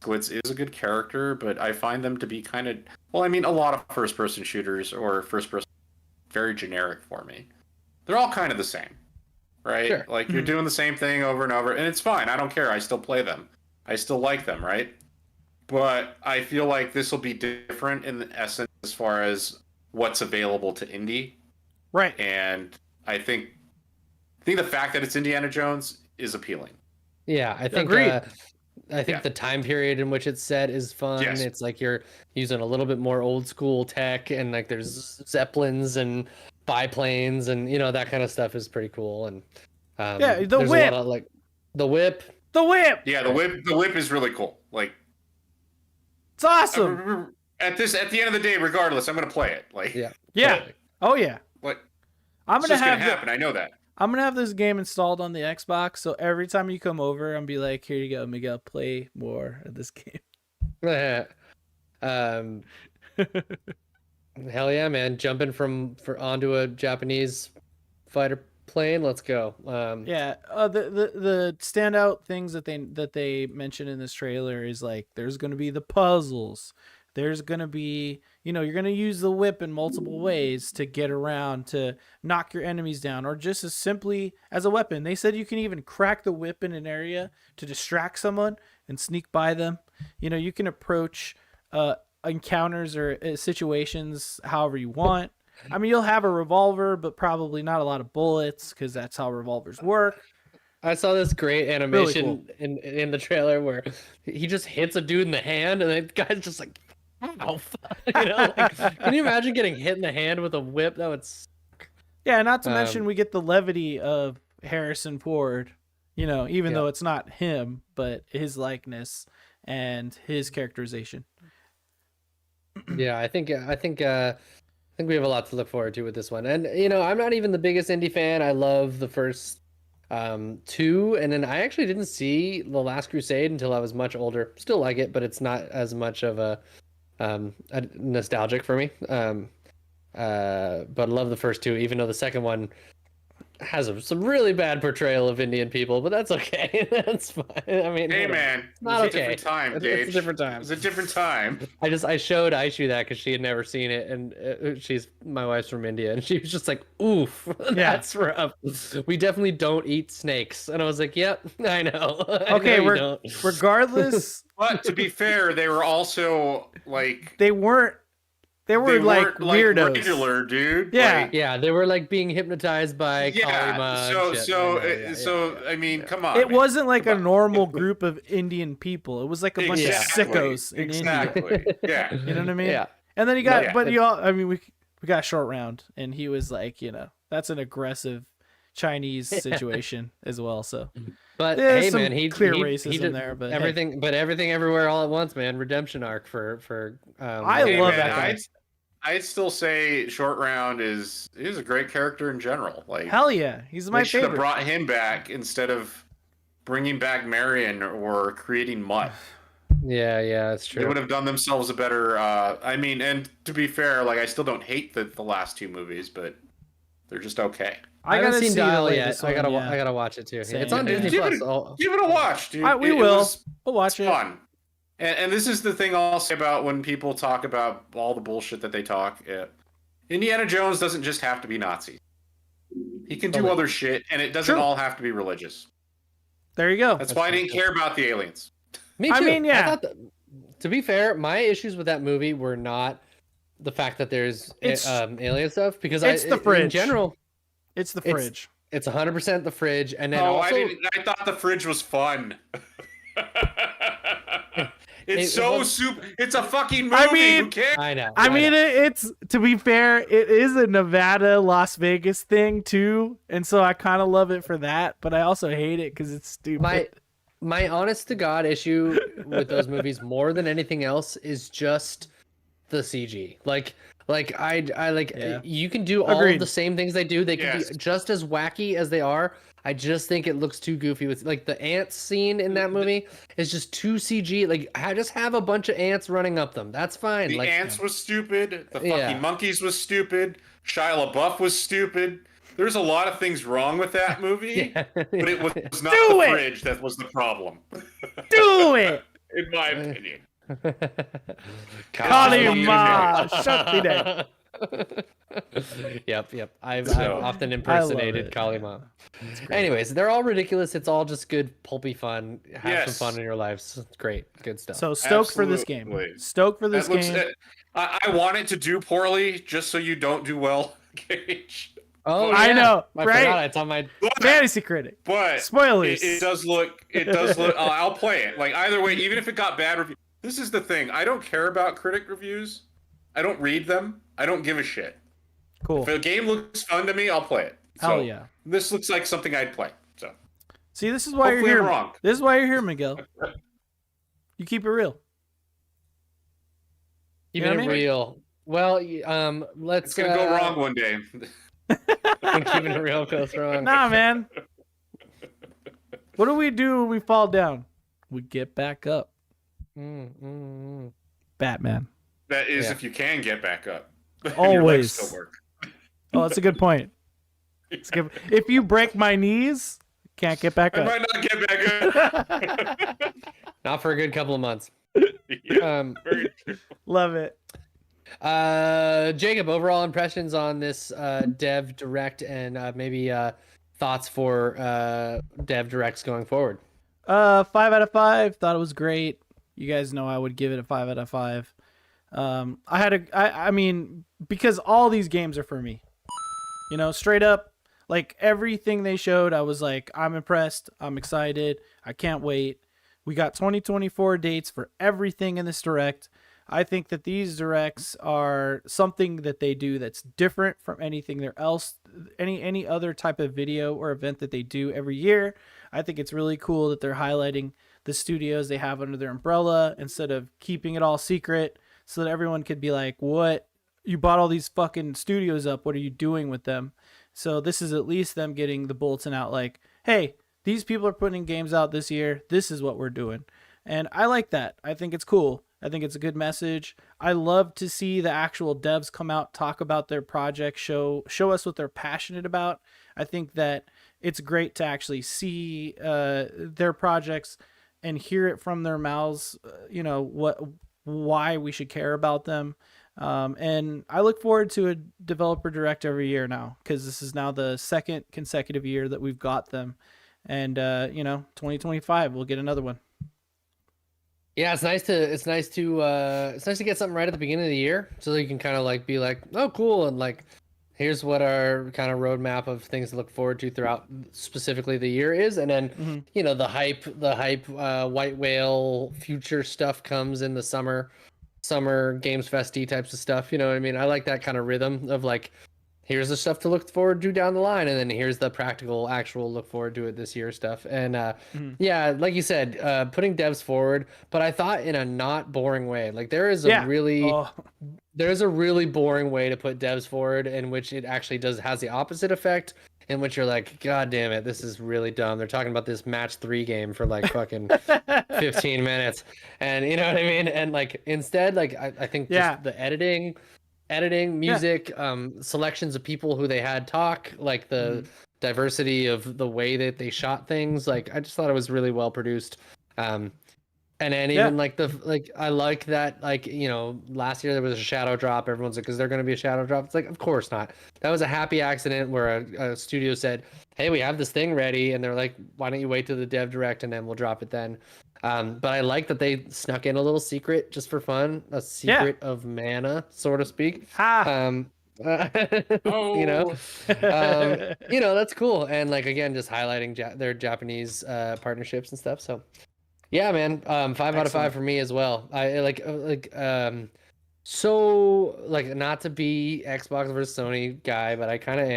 Blazkowicz is a good character, but I find them to be kind of, well, I mean, a lot of first-person shooters or first-person, very generic for me. They're all kind of the same, right? Sure. Like, you're doing the same thing over and over, and it's fine. I don't care. I still play them. I still like them, right? But I feel like this will be different in the essence as far as what's available to indie. Right. And I think the fact that it's Indiana Jones is appealing. Yeah, I think Agreed. I think the time period in which it's set is fun. Yes. It's like you're using a little bit more old school tech, and like there's zeppelins and biplanes, and that kind of stuff is pretty cool. And Yeah, the there's whip. a lot of, like the whip. The whip. Yeah, the whip is really cool. Like, It's awesome. at the end of the day, regardless, I'm gonna play it. Like, Yeah. Yeah. Totally. Oh yeah. what? I'm It's gonna just have gonna happen. I know that. I'm gonna have this game installed on the Xbox, so every time you come over, I'm be like, "Here you go, Miguel. Play more of this game." Hell yeah, man! Jumping onto a Japanese fighter plane. Let's go. Yeah. The standout things that they mention in this trailer is like there's gonna be the puzzles. There's gonna be, you're gonna use the whip in multiple ways to get around, to knock your enemies down, or just as simply as a weapon. They said you can even crack the whip in an area to distract someone and sneak by them. You can approach encounters or situations however you want. I mean, you'll have a revolver, but probably not a lot of bullets because that's how revolvers work. I saw this great animation Really in the trailer where he just hits a dude in the hand, and the guy's just like, "Ow!" Can you imagine getting hit in the hand with a whip? That would. Yeah, not to mention we get the levity of Harrison Ford. Even though it's not him, but his likeness and his characterization. Yeah, I think we have a lot to look forward to with this one. And I'm not even the biggest indie fan. I love the first 2, and then I actually didn't see The Last Crusade until I was much older. Still like it, but it's not as much of a nostalgic for me. But I love the first 2, even though the second one has some really bad portrayal of Indian people, but that's okay. That's fine. I mean, Hey whatever. man, It's not it's a okay. different time, It's Gage. a different time. It's a different time. I showed Aishu that because she had never seen it, and my wife's from India, and she was just like, "Oof, that's rough. We definitely don't eat snakes." And I was like, "Yep, I know." Okay, don't. regardless, But to be fair, they were also like they weren't like weren't, like, weirdos. regular, dude. Yeah. Like, Yeah, they were like being hypnotized by yeah. Kalima. and shit. I mean, come on. It man. wasn't like a normal group of Indian people. It was like a bunch of Exactly. sickos in India. Exactly. Yeah. You know what I mean? Yeah. And then you got, Yeah. but you all, I mean, we got Short Round, and he was like, that's an aggressive Chinese situation as well. So, But there's hey, some man, he clear he racism did there, but everything, everything, everywhere, all at once, man. Redemption arc for. I Hey, love man, that guy. I'd still say Short Round is a great character in general. Like, hell yeah, he's my they should have favorite. brought him back instead of bringing back Marion or creating Mutt. Yeah, that's true. They would have done themselves a better. I mean, and to be fair, like I still don't hate the last 2 movies, but they're just okay. I haven't gotta seen see the Dial latest yet. one, I gotta watch it too. Same. It's on Yeah. Disney Give Plus. it, give it a watch, dude. We It will. was We'll watch it. fun. And this is the thing I'll say about when people talk about all the bullshit that they talk. Indiana Jones doesn't just have to be Nazi. He can do Totally. other shit, and it doesn't True. all have to be religious. There you go. That's why I didn't care about the aliens. Me too. I mean, yeah. thought to be fair, my issues with that movie were not the fact that there's It's- alien stuff, because it's the fridge. in general, It's the fridge. it's 100% the fridge, and then No, also I thought the fridge was fun. It's it's a fucking movie. I mean- Who cares? I know. I mean, know. it's to be fair, it is a Nevada, Las Vegas thing too, and so I kind of love it for that. But I also hate it because it's stupid. My honest to God issue with those movies more than anything else is just the CG. Like I like Yeah. you can do all Agreed. of the same things they do. They can Yes. be just as wacky as they are. I just think it looks too goofy with like the ants scene in that movie is just too CG. Like just have a bunch of ants running up them. That's fine. The like ants was stupid. The fucking Yeah. monkeys was stupid. Shia LaBeouf was stupid. There's a lot of things wrong with that movie, yeah. but it was not Do the it! fridge that was the problem, Do it, in my opinion. Kalima, shut me down. Yep. I've So- often I impersonated love it. Kalima. Anyways, they're all ridiculous. It's all just good, pulpy fun. Have Yes. some fun in your lives. It's great. Good stuff. So stoked for this game. Absolutely. Stoked for this That looks, game. I want it to do poorly just so you don't do well, Gage. oh, I yeah. know, I right? forgot it's on my. Fantasy critic. But Spoilers. it does look. I'll play it. Like either way, even if it got bad reviews. This is the thing. I don't care about critic reviews. I don't read them. I don't give a shit. Cool. If a game looks fun to me, I'll play it. Hell So, yeah. This looks like something I'd play. So See, this is why hopefully you're I'm here. wrong. This is why you're here, Miguel. You keep it real. Keeping know what I it mean? real. Well, let's. It's gonna go wrong one day. When keeping it real goes wrong. Nah, man. What do when we fall down? We get back up. Batman. That is Yeah. if you can get back up. Your legs Always. still work. Oh, that's a good point. It's good. If you break my knees, can't get back I up. might not get back up. Not for a good couple of months. Yeah, very true. Love it. Jacob, overall impressions on this Dev Direct, and maybe thoughts for Dev Directs going forward. 5 out of 5. Thought it was great. You guys know I would give it a 5 out of 5. I mean, because all these games are for me. You know, straight up, like everything they showed, I was like, I'm impressed. I'm excited. I can't wait. We got 2024 dates for everything in this direct. I think that these directs are something that they do that's different from anything any other type of video or event that they do every year. I think it's really cool that they're highlighting the studios they have under their umbrella instead of keeping it all secret, so that everyone could be like, what? You bought all these fucking studios up. What are you doing with them? So this is at least them getting the bulletin out like, hey, these people are putting games out this year. This is what we're doing. And I like that. I think it's cool. I think it's a good message. I love to see the actual devs come out, talk about their project, show us what they're passionate about. I think that it's great to actually see their projects and hear it from their mouths, why we should care about them. And I look forward to a developer direct every year now, because this is now the second consecutive year that we've got them. And, 2025, we'll get another one. Yeah, it's nice to get something right at the beginning of the year, so that you can kind of like be like, oh, cool, and like, here's what our kind of roadmap of things to look forward to throughout specifically the year is, and then the hype, white whale future stuff comes in the summer games festy types of stuff. You know what I mean? I like that kind of rhythm of like, here's the stuff to look forward to down the line, and then here's the practical, actual look forward to it this year stuff. And yeah, like you said, putting devs forward, but I thought in a not boring way. Like there's a really boring way to put devs forward, in which it actually has the opposite effect, in which you're like, God damn it, this is really dumb. They're talking about this match 3 game for like fucking 15 minutes, and you know what I mean? And like instead, like I think just the editing, music, selections of people who they had talk, like the diversity of the way that they shot things, like I just thought it was really well produced. And then even I like that, like, last year there was a shadow drop. Everyone's like, is there going to be a shadow drop? It's like, of course not. That was a happy accident where a studio said, hey, we have this thing ready, and they're like, why don't you wait till the dev direct and then we'll drop it then. But I like that they snuck in a little secret just for fun, a secret of mana, so to speak. That's cool. And like, again, just highlighting their Japanese partnerships and stuff. So yeah, man, 5 out of 5 for me as well. I so like, not to be Xbox versus Sony guy, but I kind of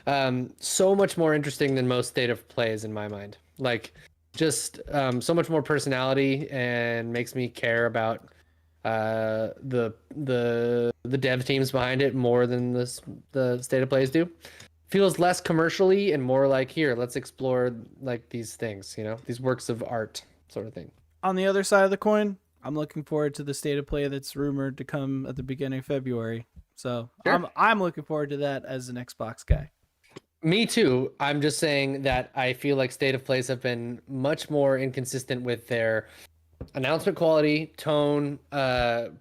am. So much more interesting than most state of plays in my mind. Like, just so much more personality, and makes me care about the dev teams behind it more than the state of plays do. Feels less commercially and more like, here, let's explore like these things, these works of art sort of thing. On the other side of the coin, I'm looking forward to the state of play that's rumored to come at the beginning of February. So sure. I'm looking forward to that as an Xbox guy. Me too. I'm just saying that I feel like state of plays have been much more inconsistent with their announcement quality, tone,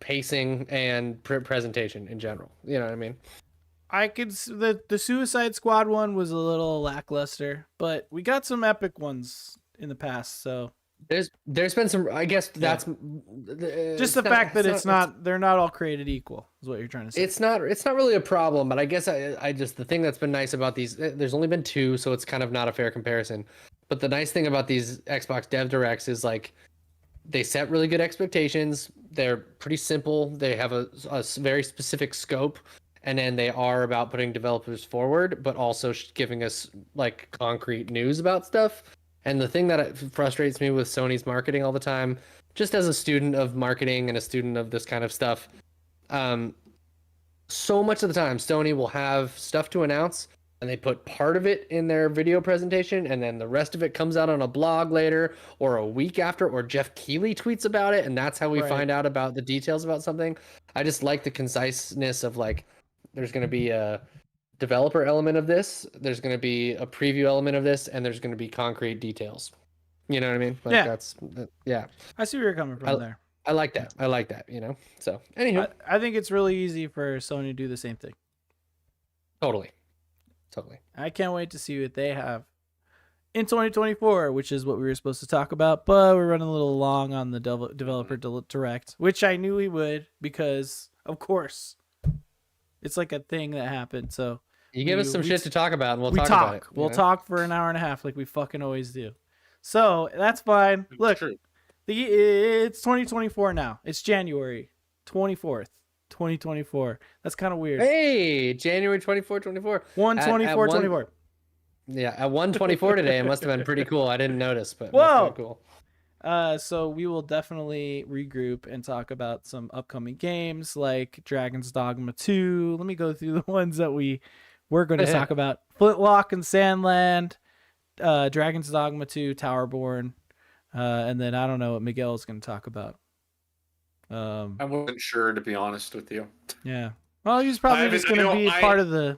pacing, and presentation in general. You know what I mean? I could the Suicide Squad one was a little lackluster, but we got some epic ones in the past. So there's been some. I guess that's just the fact that they're not all created equal is what you're trying to say. It's not really a problem, but I guess I just, the thing that's been nice about these, there's only been 2, so it's kind of not a fair comparison. But the nice thing about these Xbox Dev Directs is like, they set really good expectations. They're pretty simple. They have a very specific scope, and then they are about putting developers forward, but also giving us like concrete news about stuff. And the thing that frustrates me with Sony's marketing all the time, just as a student of marketing and a student of this kind of stuff, so much of the time Sony will have stuff to announce, and they put part of it in their video presentation, and then the rest of it comes out on a blog later, or a week after, or Jeff Keighley tweets about it, and that's how we find out about the details about something. I just like the conciseness of like, there's going to be a developer element of this, there's going to be a preview element of this, and there's going to be concrete details. You know what I mean? Like, yeah. I see where you're coming from there. I like that. So anywho, I think it's really easy for Sony to do the same thing. Totally. I can't wait to see what they have in 2024, which is what we were supposed to talk about, but we're running a little long on the developer direct, which I knew we would, because of course it's like a thing that happened. So you give us some shit to talk about, and we'll talk about it. We'll talk for an hour and a half like we fucking always do. So that's fine. Look, it's 2024 now. It's January 24th, 2024. That's kind of weird. Hey, January 24. 1/24/24. Yeah, at 1:24 today. It must have been pretty cool. I didn't notice, but whoa, cool. So we will definitely regroup and talk about some upcoming games like Dragon's Dogma 2. Let me go through the ones that we're going to talk about. Flintlock and Sandland, Dragon's Dogma 2, Towerborn, and then I don't know what Miguel's going to talk about. I wasn't sure, to be honest with you. Yeah. Well, he's probably just going to be part of the.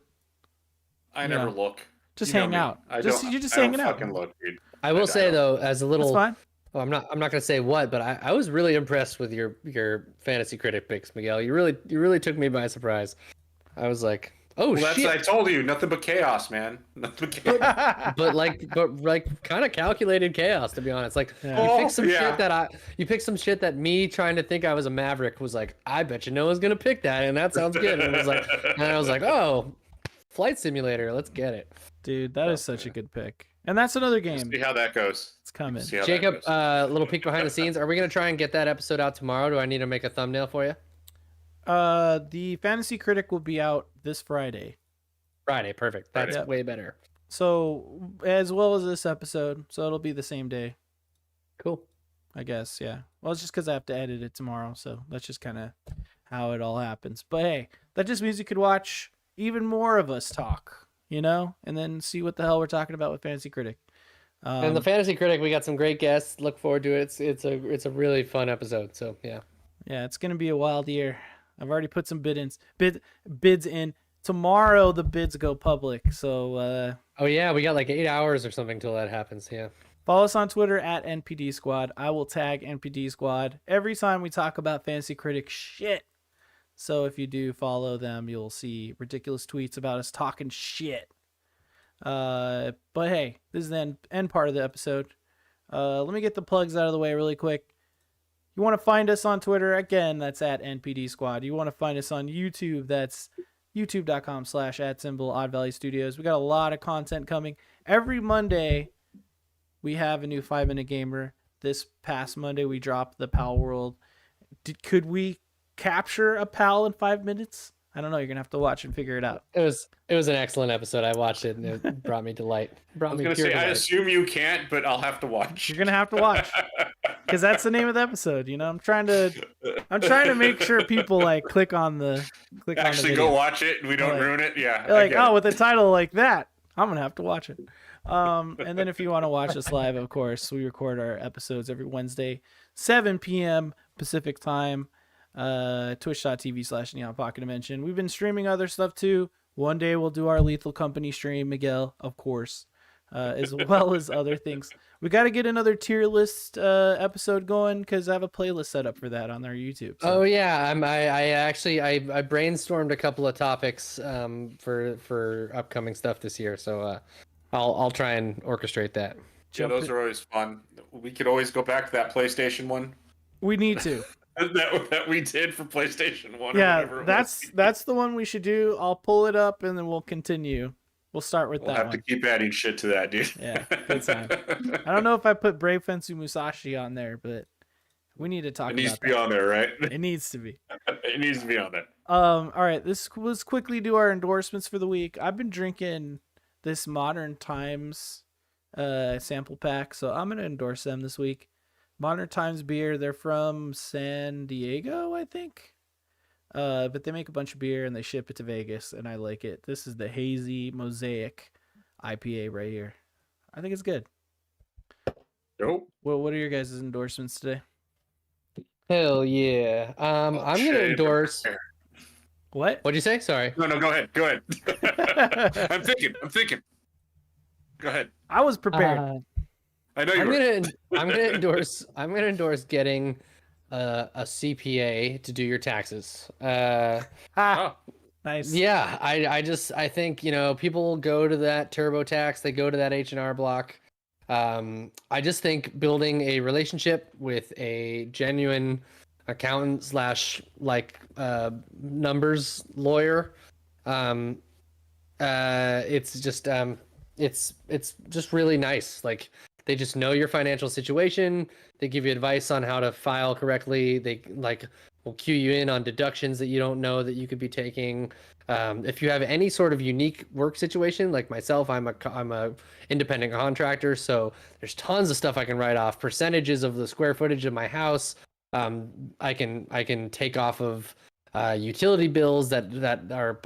I never look. Just You know hang me. out. I You're just I hanging don't out. fucking look, dude. I will say though, as a little, That's fine. well, I'm not gonna say what, but I was really impressed with your fantasy critic picks, Miguel. You really took me by surprise. I was like, oh Well, that's shit. I told you, nothing but chaos, man. Nothing but chaos. but like kind of calculated chaos, to be honest. Like Yeah. you picked some Yeah. shit that me trying to think I was a Maverick was like, I bet you no one's gonna pick that, and that sounds good. And I was like, oh, Flight Simulator, let's get it. Dude, that is such a good pick. And that's another game. See how that goes. It's coming. See how that Jacob, goes. little peek behind the scenes. Are we gonna try and get that episode out tomorrow? Do I need to make a thumbnail for you? The Fantasy Critic will be out this Friday. Friday, perfect. That's Friday. way better. So, as well as this episode. So, it'll be the same day, Cool. I guess. Yeah. Well, it's just because I have to edit it tomorrow. So, that's just kind of how it all happens. But hey, that just means you could watch even more of us talk, and then see what the hell we're talking about with Fantasy Critic. And the Fantasy Critic, we got some great guests. Look forward to it. It's a really fun episode. So yeah. Yeah, it's gonna be a wild year. I've already put some bids in. Tomorrow the bids go public. So Oh yeah, we got like 8 hours or something till that happens. Yeah. follow us on Twitter at NPD Squad. I will tag NPD Squad every time we talk about Fantasy Critic shit. So if you do follow them, you'll see ridiculous tweets about us talking shit. But hey, this is the end part of the episode. Let me get the plugs out of the way really quick. You want to find us on Twitter, again, that's at NPD Squad. You want to find us on YouTube, that's youtube.com/@Odd Valley Studios. We got a lot of content coming. Every Monday, we have a new 5-Minute Gamer. This past Monday, we dropped the PAL World. Could we capture a PAL in 5 minutes? I don't know. You're going to have to watch and figure it out. It was an excellent episode. I watched it and it brought me delight. I was gonna say, I assume you can't, but I'll have to watch. You're going to have to watch. Because that's the name of the episode, I'm trying to make sure people click on the Actually go watch it and we don't ruin it. Yeah. With a title like that, I'm gonna have to watch it. And then if you want to watch us live, of course, we record our episodes every Wednesday, 7 p.m. Pacific time. Twitch.tv/Neon Pocket Dimension. We've been streaming other stuff too. One day we'll do our Lethal Company stream, Miguel, of course, as well as other things. We got to get another tier list episode going because I have a playlist set up for that on our YouTube. So. Oh yeah, I actually brainstormed a couple of topics for upcoming stuff this year, so I'll try and orchestrate that. Yeah, those are always fun. We could always go back to that PlayStation one. We need to. that we did for PlayStation 1. Yeah, that's the one we should do. I'll pull it up and then we'll continue. We'll start with that one. We'll have to keep adding shit to that, dude. Yeah, good time. I don't know if I put Brave Fensu Musashi on there, but we need to talk about that. It needs to be on there, right? It needs to be. It needs to be on there. All right, let's quickly do our endorsements for the week. I've been drinking this Modern Times sample pack, so I'm going to endorse them this week. Modern Times beer, they're from San Diego, I think. But they make a bunch of beer and they ship it to Vegas, and I like it. This is the Hazy Mosaic IPA right here. I think it's good. Nope. Well, what are your guys' endorsements today? Hell yeah. I'm gonna endorse. What? What'd you say? Sorry. No, go ahead. I'm thinking. Go ahead. I was prepared. I know you were. I'm gonna endorse getting a CPA to do your taxes. Nice. Yeah, I think people go to that TurboTax, they go to that H&R Block. I just think building a relationship with a genuine accountant slash numbers lawyer, it's just really nice. Like, they just know your financial situation. They give you advice on how to file correctly. They will cue you in on deductions that you don't know that you could be taking. If you have any sort of unique work situation, like myself, I'm a independent contractor, so there's tons of stuff I can write off. Percentages of the square footage of my house. I can take off of utility bills that are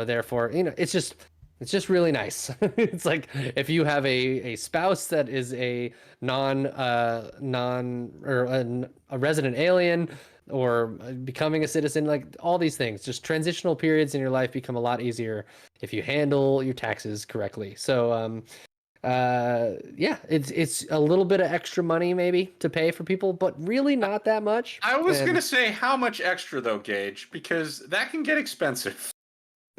therefore it's just It's just really nice. It's like if you have a spouse that is a a resident alien or becoming a citizen, like all these things, just transitional periods in your life become a lot easier if you handle your taxes correctly. So yeah, it's a little bit of extra money maybe to pay for people, but really not that much. I was And gonna say how much extra though, Gage, because that can get expensive.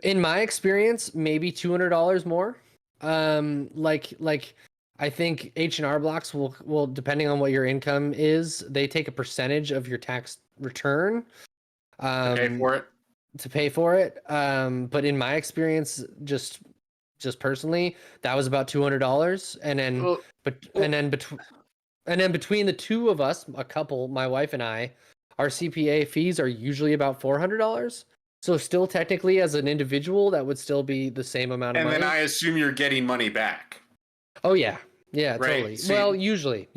in my experience, maybe $200 more. Like I think H&R Blocks will depending on what your income is, they take a percentage of your tax return Pay for it. to pay for it. But in my experience, just personally, that was about $200, and then Well, and then between the two of us, a couple, my wife and I, our CPA fees are usually about $400. So still technically as an individual, that would still be the same amount of and money. then I assume you're getting money back. Oh yeah. Yeah, Right. totally. See, well, usually.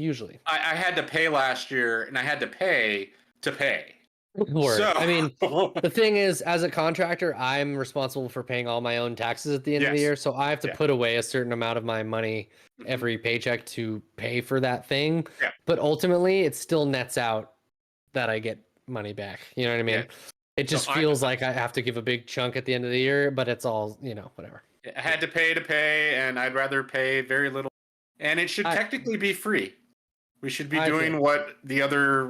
I had to pay last year, and I had to pay to pay. Word. So, I mean, the thing is, as a contractor, I'm responsible for paying all my own taxes at the end of the Yes. year. So I have to Yeah. put away a certain amount of my money every paycheck to pay for that thing. Yeah. But ultimately, it still nets out that I get money back. You know what I mean? Yeah. It just No, feels like I have to give a big chunk at the end of the year, but it's all, whatever. I had to pay, and I'd rather pay very little. And it should technically be free. We should be doing what the other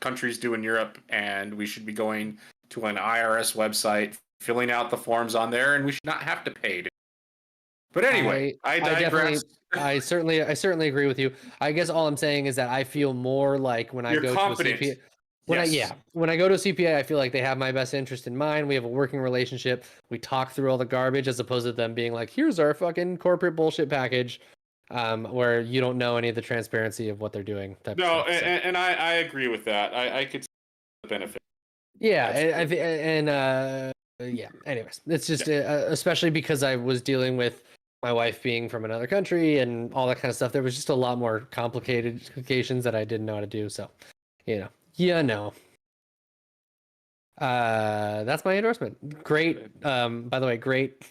countries do in Europe, and we should be going to an IRS website, filling out the forms on there, and we should not have to pay. But anyway, I digress. I certainly agree with you. I guess all I'm saying is that I feel more like when I You're go confident. to a CPA, when I go to a CPA, I feel like they have my best interest in mind. We have a working relationship. We talk through all the garbage as opposed to them being like, "Here's our fucking corporate bullshit package," where you don't know any of the transparency of what they're doing. No, and I agree with that. I could see the benefit. Yeah, yeah. Anyways, it's just especially because I was dealing with my wife being from another country and all that kind of stuff. There was just a lot more complications that I didn't know how to do. So, that's my endorsement. Great. By the way, great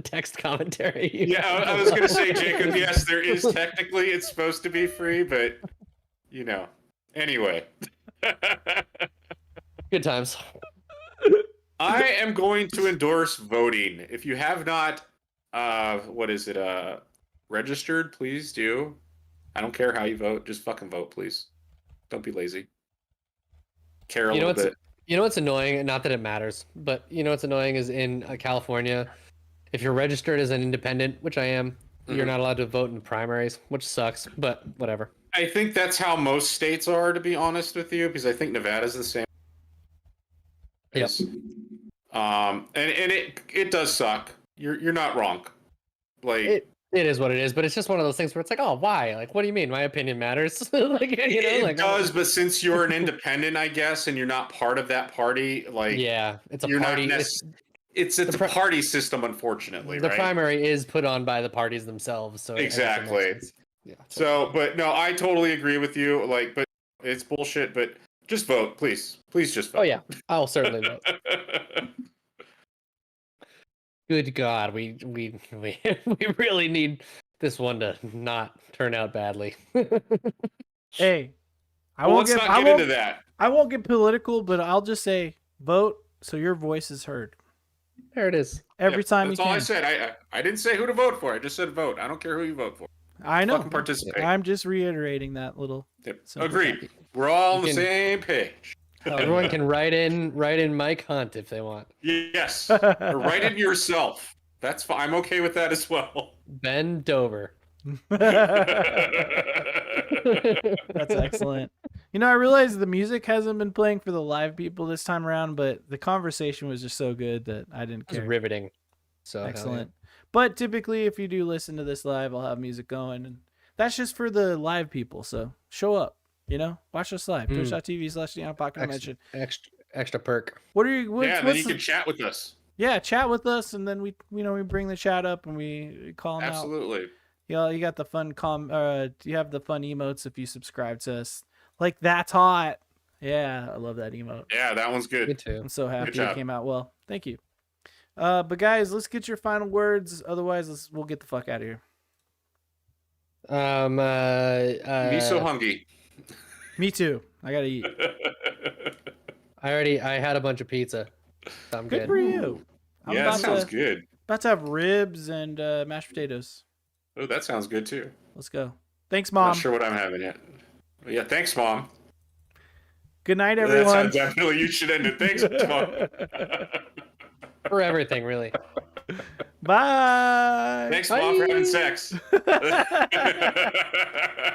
text commentary. Yeah, I was gonna say, Jacob. Yes, there is technically it's supposed to be free, but anyway. Good times. I am going to endorse voting. If you have not, registered, please do. I don't care how you vote. Just fucking vote, please. Don't be lazy. Care a little bit. You know what's annoying? Not that it matters, but you know what's annoying is in California, if you're registered as an independent, which I am, you're not allowed to vote in primaries, which sucks, but whatever. I think that's how most states are, to be honest with you, because I think Nevada's the same. Yes. And it does suck. You're not wrong. Like it is what it is, but it's just one of those things where it's like, oh, why? Like, what do you mean? My opinion matters. It does, but since you're an independent, I guess, and you're not part of that party, like it's a party. It's a party system, unfortunately. The primary is put on by the parties themselves, so exactly. Yeah. So, but no, I totally agree with you. Like, but it's bullshit. But just vote, please. Please just vote. Oh yeah, I'll certainly vote. Good God, we really need this one to not turn out badly. Hey, let's not get into that. I won't get political, but I'll just say vote so your voice is heard. There it is. Every time that's you can. That's all I said. I didn't say who to vote for. I just said vote. I don't care who you vote for. I know. Fucking participate. I'm just reiterating that little. Yep. Agreed. We're all on the same page. Everyone can write in Mike Hunt if they want. Yes. Or write in yourself. That's fine. I'm okay with that as well. Ben Dover. That's excellent. I realized the music hasn't been playing for the live people this time around, but the conversation was just so good that I didn't care. It was riveting. So excellent. But typically, if you do listen to this live, I'll have music going, and that's just for the live people. So show up. Watch us live. Twitch.tv/NeonPocketDimension. Extra perk. Then you can chat with us. Yeah, chat with us, and then we bring the chat up and we call them out. Absolutely. You got the fun you have the fun emotes if you subscribe to us. Like, that's hot. Yeah, I love that emote. Yeah, that one's good. Me too. I'm so happy it came out well. Thank you. But guys, let's get your final words. Otherwise, we'll get the fuck out of here. Me so hungry. Me too. I gotta eat. I had a bunch of pizza. So I'm Good good. for you. I'm Yeah, about that sounds to, good. About to have ribs and mashed potatoes. Oh, that sounds good too. Let's go. Thanks, Mom. Not sure what I'm having yet. Yeah, thanks, Mom. Good night, That's everyone. how definitely you should end it. Thanks, Mom. For everything, really. Bye. Thanks, Mom, for having sex.